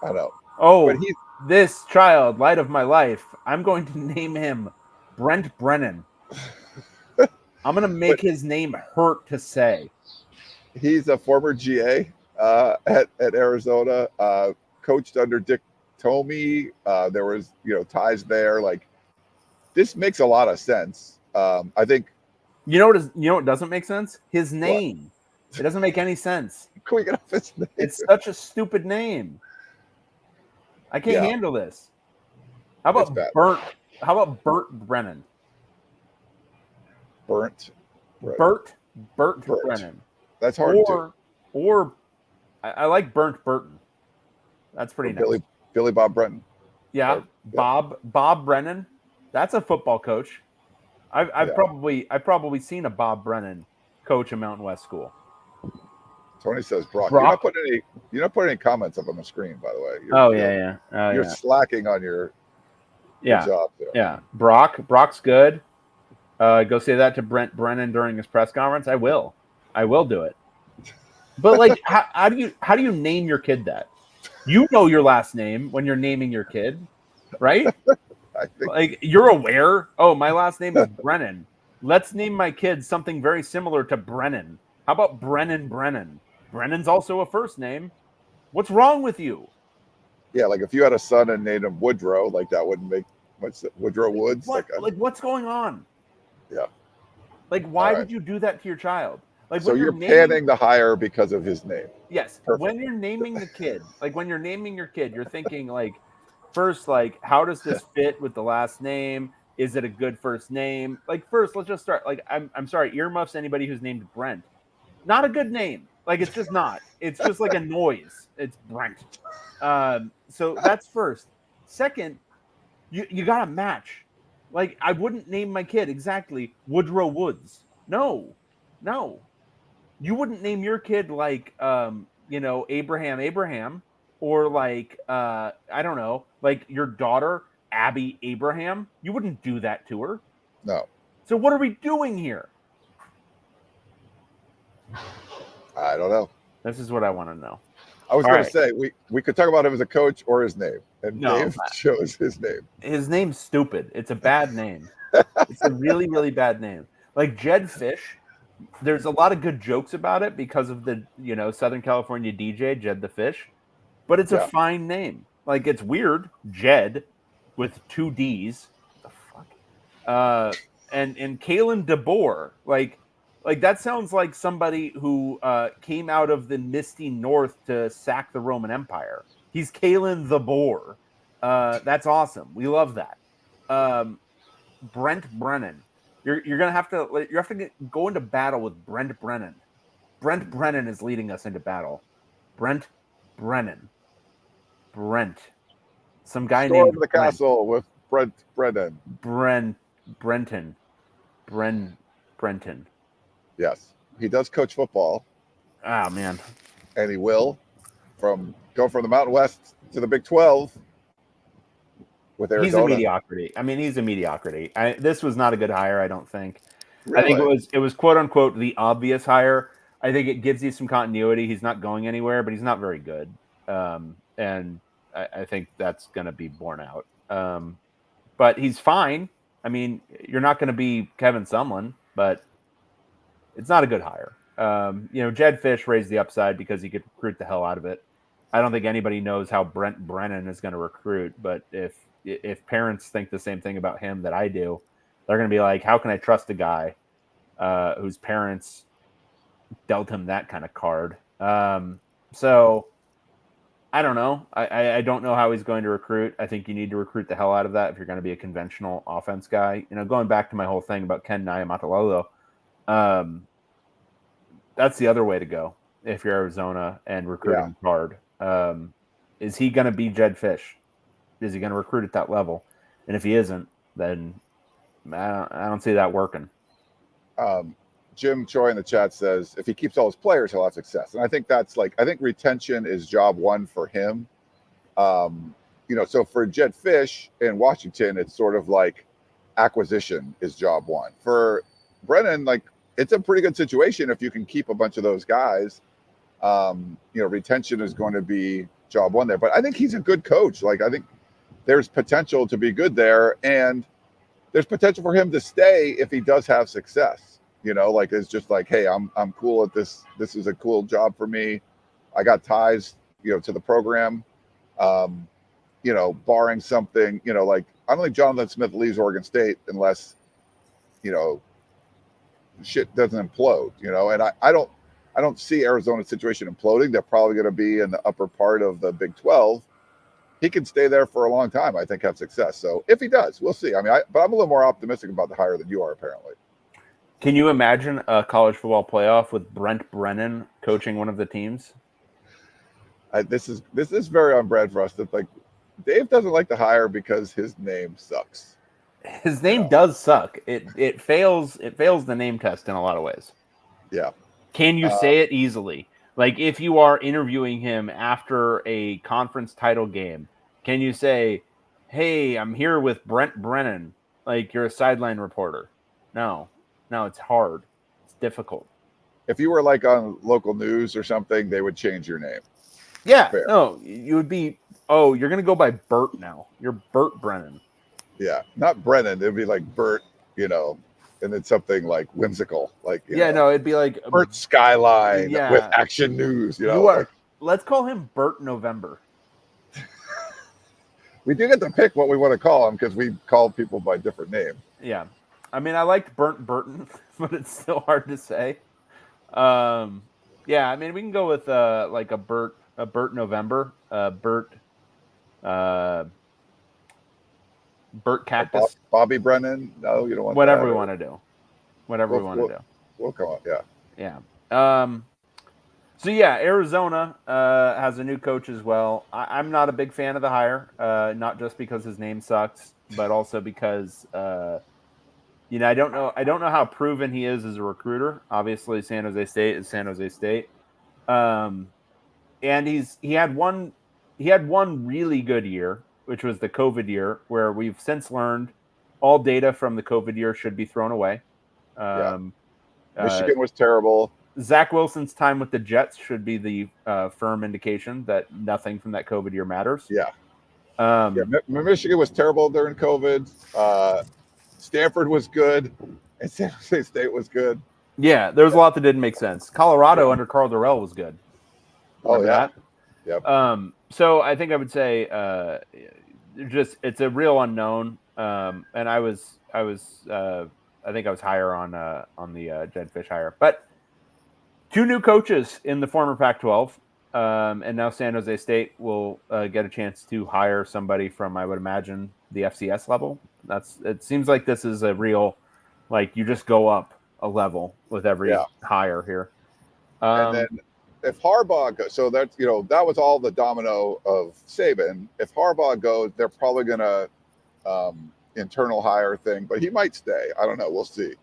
I don't know. Oh, But he's this child, light of my life, I'm going to name him Brent Brennan. I'm going to make his name hurt to say. He's a former GA at Arizona, coached under Dick Tomey. There was, ties there. Like, this makes a lot of sense. I think. You know what doesn't make sense? His name. What? It doesn't make any sense. Can we get off his name? It's such a stupid name. I can't handle this. How about Burnt? How about Burt Brennan? Burt Brennan. That's hard too. Or I like Burnt Burton. That's pretty nice. Billy Bob Brennan. Yeah, Bob Brennan. That's a football coach. I've probably seen a Bob Brennan coach a Mountain West school. Tony says, Brock. You're not putting any comments up on the screen, by the way. You're slacking on your job there. Yeah. Brock's good. Go say that to Brent Brennan during his press conference. I will do it. But how do you name your kid that? You know your last name when you're naming your kid, right? I think you're aware. Oh, my last name is Brennan. Let's name my kid something very similar to Brennan. How about Brennan? Brennan's also a first name. What's wrong with you? Yeah, if you had a son and named him Woodrow, that wouldn't make much sense. Woodrow Woods. What's going on? Yeah. Why would you do that to your child? So you're panning the hire because of his name. Yes. Perfect. When you're naming the kid, when you're naming your kid, you're thinking first, how does this fit with the last name? Is it a good first name? First, let's just start. I'm sorry, earmuffs anybody who's named Brent. Not a good name. It's just not. It's just like a noise. It's Brent. So that's first. Second, you got to match. I wouldn't name my kid exactly Woodrow Woods. No. You wouldn't name your kid Abraham, or I don't know, your daughter Abby Abraham. You wouldn't do that to her. No. So what are we doing here? I don't know. This is what I want to know. I was going to say we could talk about him as a coach or his name, and Dave chose his name. His name's stupid. It's a bad name. It's a really, really bad name. Jedd Fisch. There's a lot of good jokes about it because of the Southern California DJ Jedd the Fish, but it's a fine name. It's weird, Jedd with 2 D's. What the fuck? And Kalen DeBoer, that sounds like somebody who came out of the misty north to sack the Roman Empire. He's Kalen the Boar. That's awesome. We love that. Brent Brennan. You're gonna have to go into battle with Brent Brennan. Brent Brennan is leading us into battle. Brent Brennan. Some guy named the castle with Brent Brennan. Brenton. Yes, he does coach football. Oh man, and he will go from the Mountain West to the Big 12 with Arizona. He's a mediocrity. I mean, he's a mediocrity. This was not a good hire, I don't think. Really? I think it was quote unquote the obvious hire. I think it gives you some continuity. He's not going anywhere, but he's not very good. And I think that's going to be borne out. But he's fine. I mean, you're not going to be Kevin Sumlin, but it's not a good hire. Jedd Fisch raised the upside because he could recruit the hell out of it. I don't think anybody knows how Brent Brennan is going to recruit, but if parents think the same thing about him that I do, they're going to be like, how can I trust a guy whose parents dealt him that kind of card? So I don't know. I don't know how he's going to recruit. I think you need to recruit the hell out of that if you're going to be a conventional offense guy. Going back to my whole thing about Ken Niumatalolo, that's the other way to go if you're Arizona and recruiting hard. Is he going to be Jedd Fisch? Is he going to recruit at that level? And if he isn't, then I don't see that working. Jim Choi in the chat says if he keeps all his players, he'll have success. And I think that's I think retention is job one for him. So for Jedd Fisch in Washington, it's sort of acquisition is job one. For Brennan, it's a pretty good situation if you can keep a bunch of those guys. Retention is going to be job one there. But I think he's a good coach. Like, I think there's potential to be good there, and there's potential for him to stay if he does have success. Like, it's just like, hey, I'm cool at this. This is a cool job for me. I got ties, to the program. Barring something, like, I don't think Jonathan Smith leaves Oregon State unless, shit doesn't implode, and I don't see Arizona's situation imploding. They're probably going to be in the upper part of the Big 12. He can stay there for a long time, I think, have success. So if he does, we'll see. I mean, but I'm a little more optimistic about the hire than you are, apparently. Can you imagine a college football playoff with Brent Brennan coaching one of the teams? This is very on brand for us. That, like, Dave doesn't like to hire because his name sucks. His name does suck. It fails the name test in a lot of ways. Yeah. Can you say it easily? Like, if you are interviewing him after a conference title game, can you say, hey, I'm here with Brent Brennan, like you're a sideline reporter? No, it's hard. It's difficult. If you were like on local news or something, they would change your name. Yeah, fair. No, you would be, you're going to go by Bert now. You're Bert Brennan. Yeah, not Brennan. It'd be like Bert, and then something like whimsical, like it'd be like Bert Skyline with Action News. Let's call him Bert November. We do get to pick what we want to call him because we call people by different names. Yeah, I mean, I liked Burton, but it's still hard to say. I mean, we can go with like a Bert November, Bert Cactus. Bobby Brennan. No, you don't want whatever that, we want to do. Whatever we want to do. We'll come up. Yeah. Yeah. So Arizona has a new coach as well. I'm not a big fan of the hire, not just because his name sucks, but also because I don't know how proven he is as a recruiter. Obviously, San Jose State is San Jose State, and he had one really good year, which was the COVID year, where we've since learned all data from the COVID year should be thrown away. Michigan was terrible. Zach Wilson's time with the Jets should be the firm indication that nothing from that COVID year matters. Yeah. Michigan was terrible during COVID. Stanford was good, and San Jose State was good. Yeah, there was a lot that didn't make sense. Colorado under Carl Durrell was good. Remember that? Yep. So I think I would say it's a real unknown. And I think I was higher on the Jedd Fisch hire. But two new coaches in the former Pac-12, and now San Jose State will get a chance to hire somebody from, I would imagine, the FCS level. It seems like this is a real, like, you just go up a level with every hire here. And then if Harbaugh goes, so that's, that was all the domino of Saban. If Harbaugh goes, they're probably going to internal hire thing, but he might stay. I don't know. We'll see.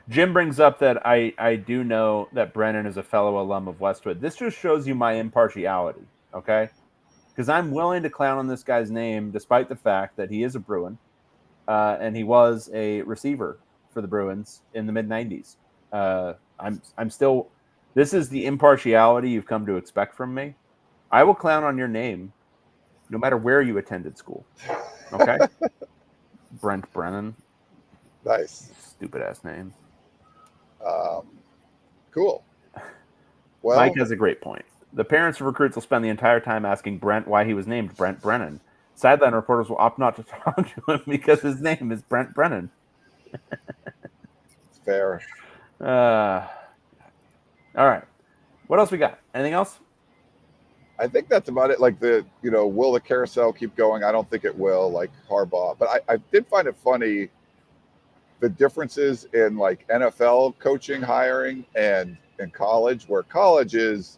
Jim brings up that I do know that Brennan is a fellow alum of Westwood. This just shows you my impartiality, okay? Because I'm willing to clown on this guy's name despite the fact that he is a Bruin, and he was a receiver for the Bruins in the mid-'90s. I'm still – this is the impartiality you've come to expect from me. I will clown on your name no matter where you attended school, okay? Brent Brennan. Nice. Stupid-ass name. Cool. Well, Mike has a great point. The parents of recruits will spend the entire time asking Brent why he was named Brent Brennan. Sideline reporters will opt not to talk to him because his name is Brent Brennan. It's fair. All right. What else we got? Anything else? I think that's about it. Like will the carousel keep going? I don't think it will, like Harbaugh. But I did find it funny, the differences in like NFL coaching hiring and in college, where college is,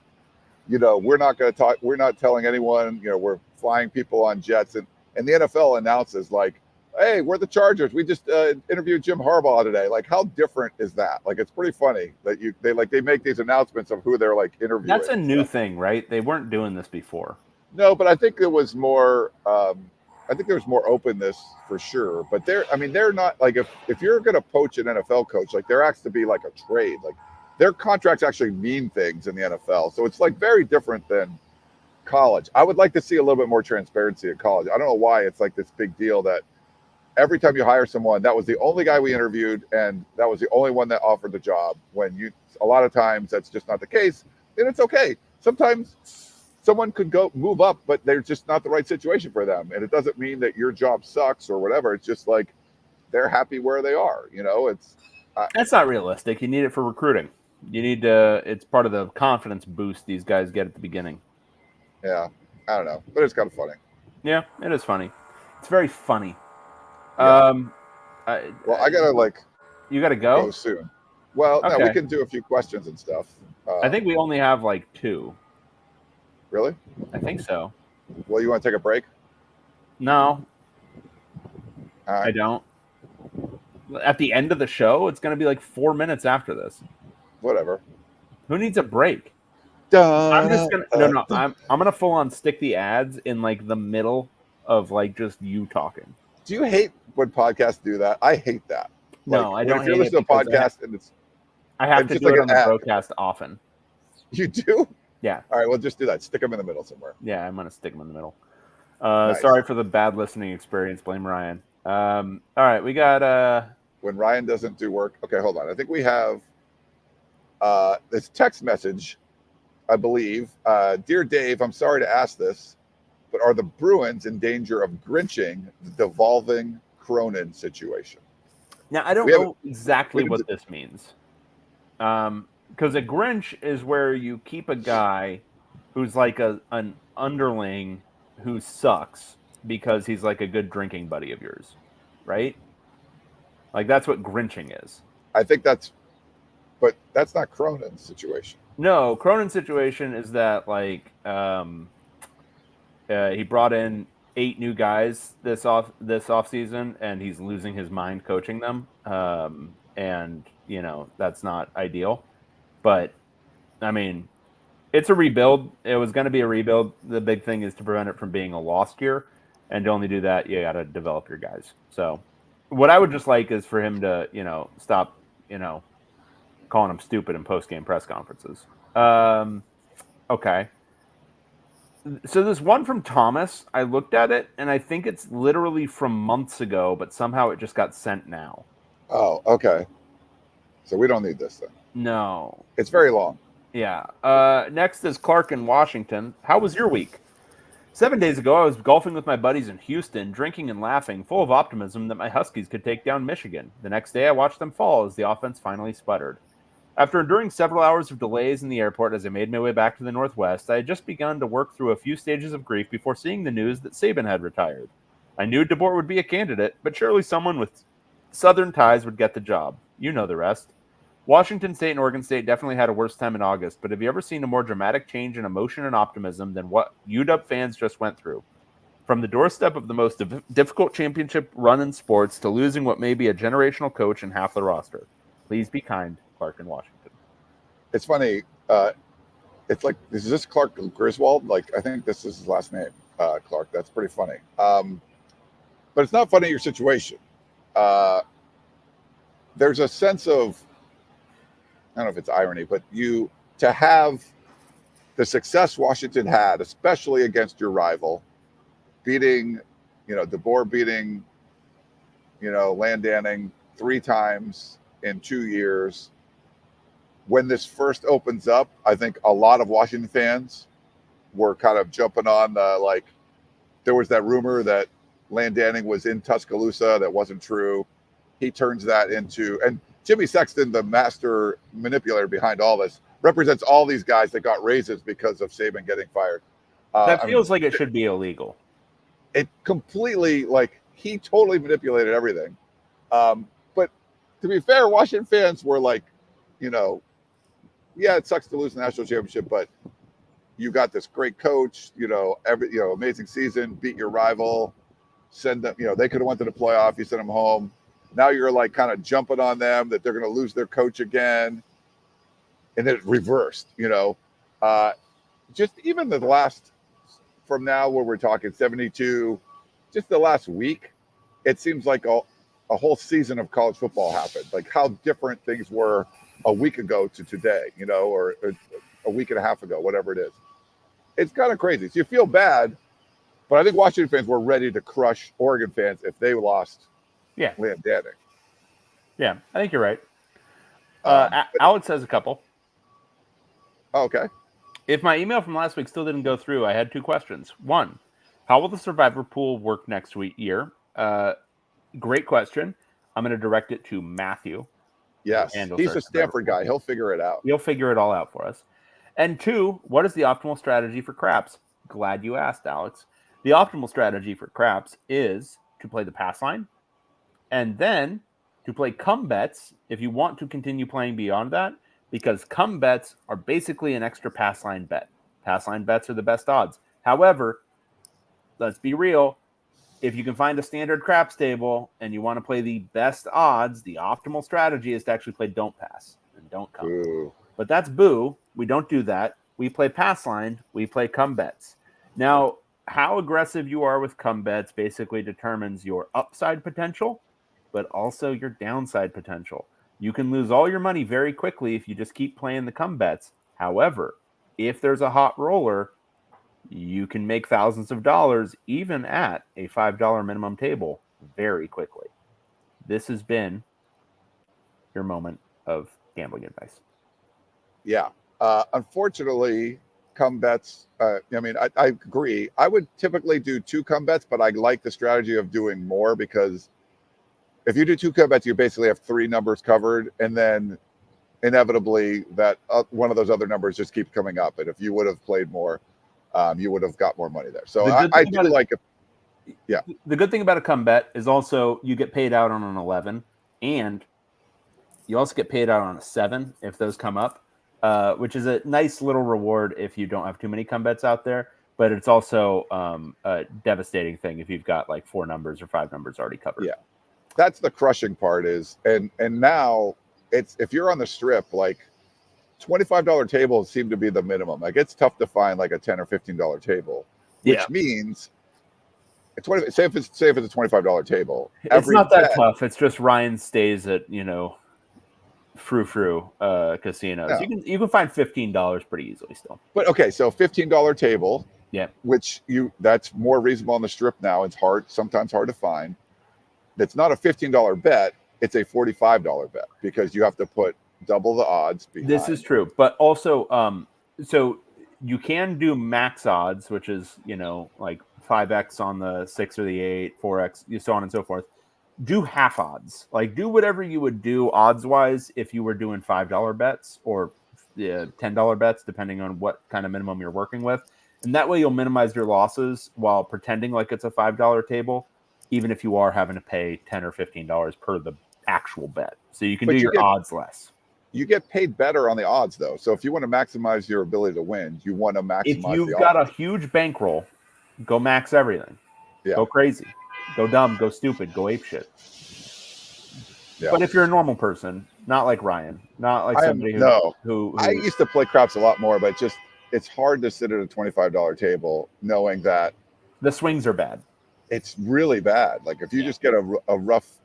we're not going to talk. We're not telling anyone, we're flying people on jets. And the NFL announces like, hey, we're the Chargers. We just interviewed Jim Harbaugh today. Like, how different is that? Like, it's pretty funny that they make these announcements of who they're like interviewing. That's a new thing, right? They weren't doing this before. No, but I think it was more I think there's more openness for sure. But they're not like if you're going to poach an NFL coach, like there has to be like a trade. Like their contracts actually mean things in the NFL, so it's like very different than college. I would like to see a little bit more transparency at college. I don't know why it's like this big deal that every time you hire someone, that was the only guy we interviewed, and that was the only one that offered the job. A lot of times that's just not the case, and it's okay. Sometimes someone could go move up, but they're just not the right situation for them, and it doesn't mean that your job sucks or whatever. It's just like they're happy where they are. That's not realistic. You need it for recruiting. You need to. It's part of the confidence boost these guys get at the beginning. Yeah, I don't know, but it's kind of funny. Yeah, it is funny. It's very funny. Yeah. I gotta You gotta go soon. Well, okay. No, we can do a few questions and stuff. I think we only have like 2. Really? I think so. Well, you want to take a break? No, right. I don't. At the end of the show, it's going to be like 4 minutes after this. Whatever. Who needs a break? I'm just gonna I'm gonna full on stick the ads in like the middle of like just you talking. Do you hate when podcasts do that? I hate that. No, I don't. If you're listening to a podcast and I have to do it on the broadcast often. You do? Yeah. All right, well, just do that. Stick them in the middle somewhere. Yeah, I'm gonna stick them in the middle. Nice. Sorry for the bad listening experience. Blame Ryan. All right, we got when Ryan doesn't do work. Okay, hold on. I think we have this text message. I believe, dear Dave, I'm sorry to ask this, but are the Bruins in danger of grinching the devolving Cronin situation? Now, I don't know exactly what this means. Because a Grinch is where you keep a guy who's like an underling who sucks because he's like a good drinking buddy of yours, right? Like that's what Grinching is. I think but that's not Cronin's situation. No, Cronin's situation is that like he brought in 8 new guys this off season, and he's losing his mind coaching them. And that's not ideal. But I mean, it's a rebuild. It was going to be a rebuild. The big thing is to prevent it from being a lost year, and to only do that, you got to develop your guys. So, what I would just like is for him to stop calling him stupid in post-game press conferences. Okay. So this one from Thomas, I looked at it, and I think it's literally from months ago, but somehow it just got sent now. Oh, okay. So we don't need this then. No. It's very long. Yeah. Next is Clark in Washington. How was your week? 7 days ago, I was golfing with my buddies in Houston, drinking and laughing, full of optimism that my Huskies could take down Michigan. The next day, I watched them fall as the offense finally sputtered. After enduring several hours of delays in the airport as I made my way back to the Northwest, I had just begun to work through a few stages of grief before seeing the news that Saban had retired. I knew DeBoer would be a candidate, but surely someone with Southern ties would get the job. You know the rest. Washington State and Oregon State definitely had a worse time in August, but have you ever seen a more dramatic change in emotion and optimism than what UW fans just went through? From the doorstep of the most difficult championship run in sports to losing what may be a generational coach and half the roster. Please be kind, Clark in Washington. It's funny. It's like, is this Clark Griswold? Like, I think this is his last name, Clark. That's pretty funny. But it's not funny, your situation. There's a sense of, I don't know if it's irony, but to have the success Washington had, especially against your rival, beating, DeBoer beating, Landanning 3 times in 2 years. When this first opens up, I think a lot of Washington fans were kind of jumping on there was that rumor that Landanning was in Tuscaloosa. That wasn't true. He turns that into, and Jimmy Sexton, the master manipulator behind all this, represents all these guys that got raises because of Saban getting fired. That feels like it should be illegal. It completely, he totally manipulated everything. But to be fair, Washington fans were like, yeah, it sucks to lose the national championship, but you got this great coach, amazing season, beat your rival, send them, they could have went to the playoff, you sent them home. Now you're kind of jumping on them that they're going to lose their coach again. And then it reversed, just even the last, from now where we're talking 72, just the last week, it seems like a whole season of college football happened. Like how different things were a week ago to today, or a week and a half ago, whatever it is. It's kind of crazy. So you feel bad, but I think Washington fans were ready to crush Oregon fans if they lost Leon Danning. Yeah, I think you're right. Alex has a couple. Oh, okay. If my email from last week still didn't go through, I had 2 questions. 1, how will the survivor pool work next year? Great question. I'm going to direct it to Matthew. Yes, he's a Stanford guy. He'll figure it out. He'll figure it all out for us. And 2, what is the optimal strategy for craps? Glad you asked, Alex. The optimal strategy for craps is to play the pass line and then to play come bets if you want to continue playing beyond that, because come bets are basically an extra pass line bet. Pass line bets are the best odds. However, let's be real. If you can find a standard craps table and you want to play the best odds, the optimal strategy is to actually play don't pass and don't come. Ooh. But that's boo. We don't do that. We play pass line. We play come bets. Now, how aggressive you are with come bets basically determines your upside potential, but also your downside potential. You can lose all your money very quickly if you just keep playing the come bets. However, if there's a hot roller, you can make thousands of dollars even at a $5 minimum table very quickly. This has been your moment of gambling advice. Yeah. Unfortunately, come bets, I agree. I would typically do 2 come bets, but I like the strategy of doing more, because if you do 2 come bets, you basically have 3 numbers covered, and then inevitably that one of those other numbers just keeps coming up. And if you would have played more, you would have got more money there. So I do like it. Yeah. The good thing about a come bet is also you get paid out on an 11, and you also get paid out on a 7 if those come up, which is a nice little reward if you don't have too many come bets out there. But it's also a devastating thing if you've got like 4 numbers or 5 numbers already covered. Yeah. That's the crushing part is, and now it's, if you're on the strip, like $25 tables seem to be the minimum. Like it's tough to find like a $10 or $15 table, which means say if it's a $25 table. It's not that tough. It's just Ryan stays at, frou casinos. Yeah. You can find $15 pretty easily still. But okay, so $15 table. Yeah. Which that's more reasonable on the strip now. It's sometimes hard to find. That's not a $15 bet. It's a $45 bet because you have to put double the odds behind. This is true. But also, so you can do max odds, which is, like 5x on the 6 or the 8, 4x, so on and so forth. Do half odds. Like do whatever you would do odds wise if you were doing $5 bets or $10 bets, depending on what kind of minimum you're working with. And that way you'll minimize your losses while pretending like it's a $5 table, even if you are having to pay $10 or $15 per the actual bet. So you can do your odds less. You get paid better on the odds though. So if you want to maximize your ability to win, you want to maximize the odds. If you've got a huge bankroll, go max everything. Yeah. Go crazy. Go dumb, go stupid, go apeshit. Yeah. But if you're a normal person, not like Ryan, not like somebody who I used to play craps a lot more, but it's hard to sit at a $25 table knowing that the swings are bad. It's really bad. Like if you just get a rough,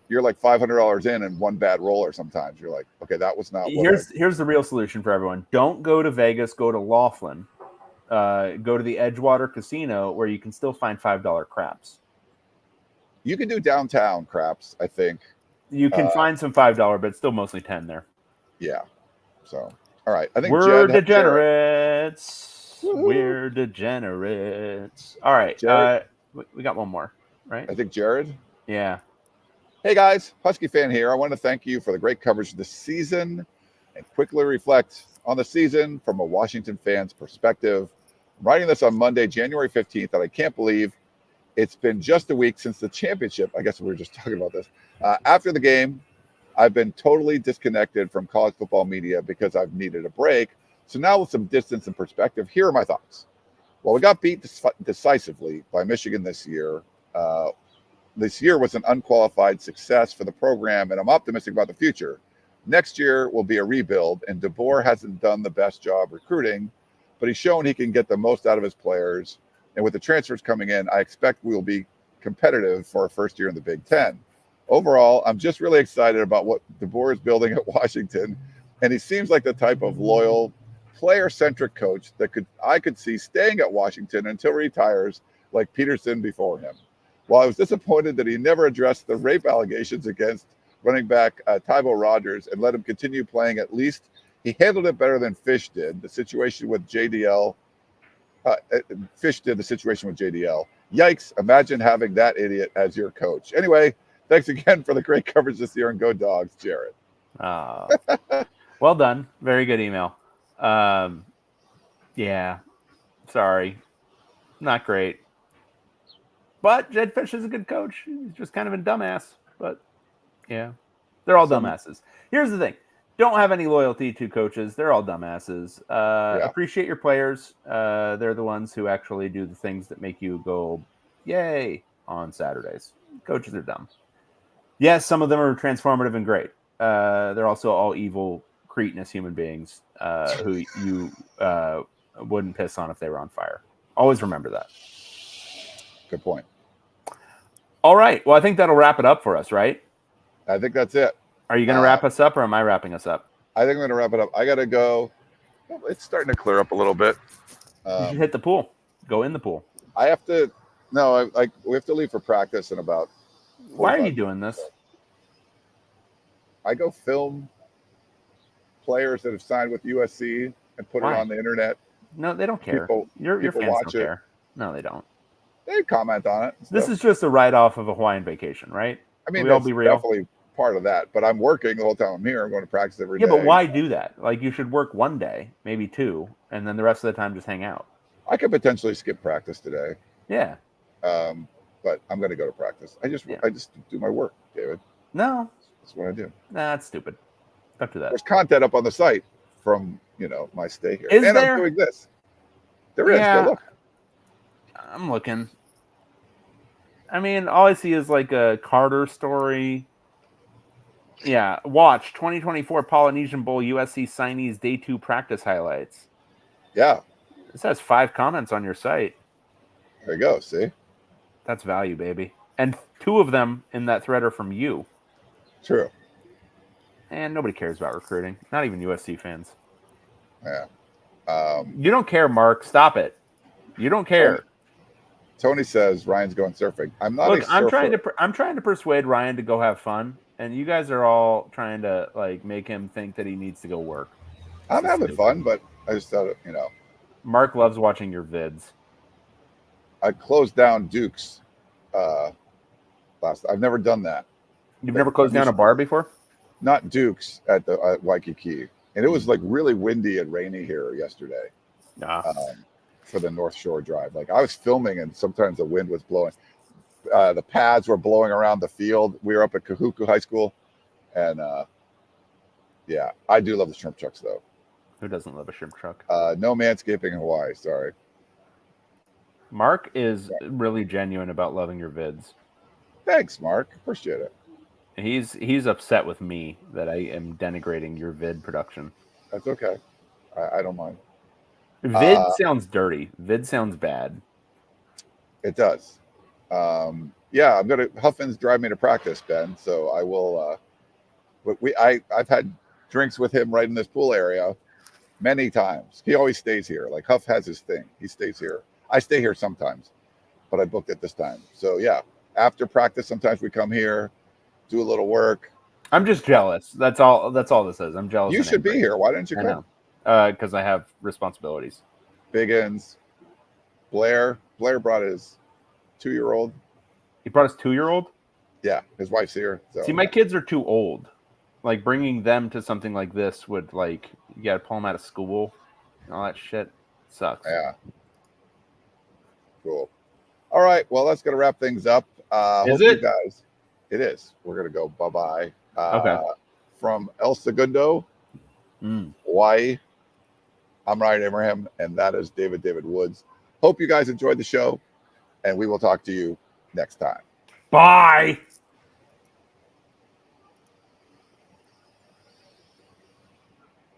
you're like $500 in and one bad roller sometimes. You're like, okay, that was not what Here's the real solution for everyone. Don't go to Vegas, go to Laughlin. Go to the Edgewater Casino where you can still find $5 craps. You can do downtown craps, I think. You can find some $5, but it's still mostly 10 there. Yeah. So, all right. I think we're degenerates. We're degenerates. All right. We got one more, right? I think Jared. Yeah. Hey guys, Husky fan here. I want to thank you for the great coverage of the season and quickly reflect on the season from a Washington fan's perspective. I'm writing this on Monday, January 15th, and I can't believe it's been just a week since the championship. I guess we were just talking about this. After the game, I've been totally disconnected from college football media because I've needed a break. So now with some distance and perspective, here are my thoughts. Well, we got beat decisively by Michigan this year. This year was an unqualified success for the program, and I'm optimistic about the future. Next year will be a rebuild, and DeBoer hasn't done the best job recruiting, but he's shown he can get the most out of his players. And with the transfers coming in, I expect we'll be competitive for our first year in the Big Ten. Overall, I'm just really excited about what DeBoer is building at Washington. And he seems like the type of loyal, player-centric coach that I could see staying at Washington until he retires, like Peterson before him. While I was disappointed that he never addressed the rape allegations against running back Tybo Rogers and let him continue playing, at least he handled it better than Fisch did. The situation with JDL, Fisch did the situation with JDL. Yikes, imagine having that idiot as your coach. Anyway, thanks again for the great coverage this year, and go Dogs, Jared. Well done. Very good email. Yeah, sorry. Not great. But Jedd Fisch is a good coach. He's just kind of a dumbass. But, yeah, they're all dumbasses. Here's the thing. Don't have any loyalty to coaches. They're all dumbasses. Appreciate your players. They're the ones who actually do the things that make you go, yay, on Saturdays. Coaches are dumb. Yes, some of them are transformative and great. They're also all evil, cretinous human beings who you wouldn't piss on if they were on fire. Always remember that. Good point. All right. Well, I think that'll wrap it up for us, right? I think that's it. Are you going to wrap us up, or am I wrapping us up? I think I'm going to wrap it up. I got to go. Well, it's starting to clear up a little bit. You should hit the pool. Go in the pool. I have to. No, we have to leave for practice in about. Why are you doing this? I go film players that have signed with USC and put it on the internet. No, they don't care. Your fans don't care. No, they don't. They comment on it. This is just a write-off of a Hawaiian vacation, right? I mean, that's definitely part of that. But I'm working the whole time I'm here. I'm going to practice every day. Yeah, but why do that? Like, you should work one day, maybe two, and then the rest of the time just hang out. I could potentially skip practice today. Yeah. But I'm going to go to practice. I just do my work, David. No. That's what I do. Nah, that's stupid. Don't do that. There's content up on the site from, my stay here. Is and there? I'm doing this. There is. Go look. I'm looking. I mean, all I see is like a Carter story. Yeah, watch 2024 Polynesian Bowl USC signees Day 2 practice highlights. Yeah. This has 5 comments on your site. There you go. See? That's value, baby. And 2 of them in that thread are from you. True. And nobody cares about recruiting. Not even USC fans. Yeah. You don't care, Mark. Stop it. You don't care. Tony says Ryan's going surfing. I'm not. Look, I'm trying to persuade Ryan to go have fun, and you guys are all trying to make him think that he needs to go work. I'm having fun, but I just thought, Mark loves watching your vids. I closed down Duke's last. I've never done that. You've never closed down a bar before? Not Duke's at Waikiki, and it was really windy and rainy here yesterday. For the North Shore drive. I was filming and sometimes the wind was blowing. The pads were blowing around the field. We were up at Kahuku High School. And I do love the shrimp trucks though. Who doesn't love a shrimp truck? No manscaping in Hawaii, sorry. Mark is really genuine about loving your vids. Thanks, Mark. Appreciate it. He's upset with me that I am denigrating your vid production. That's okay. I don't mind. Vid sounds dirty. Vid sounds bad. It does. I'm gonna Huffins drive me to practice, Ben. So I will. I've had drinks with him right in this pool area many times. He always stays here. Huff has his thing. He stays here. I stay here sometimes, but I booked it this time. So after practice, sometimes we come here, do a little work. I'm just jealous. That's all this is. I'm jealous. You should be here. Why didn't you come? Because I have responsibilities. Biggins, Blair brought his 2-year-old. He brought his 2-year-old? Yeah, his wife's here. So. See, my kids are too old. Bringing them to something like this would you got to pull them out of school and all that shit. Sucks. Yeah. Cool. All right. Well, that's going to wrap things up. Is it? You guys, it is. We're going to go bye-bye. Okay. From El Segundo, Hawaii. I'm Ryan Abraham, and that is David Woods. Hope you guys enjoyed the show, and we will talk to you next time. Bye.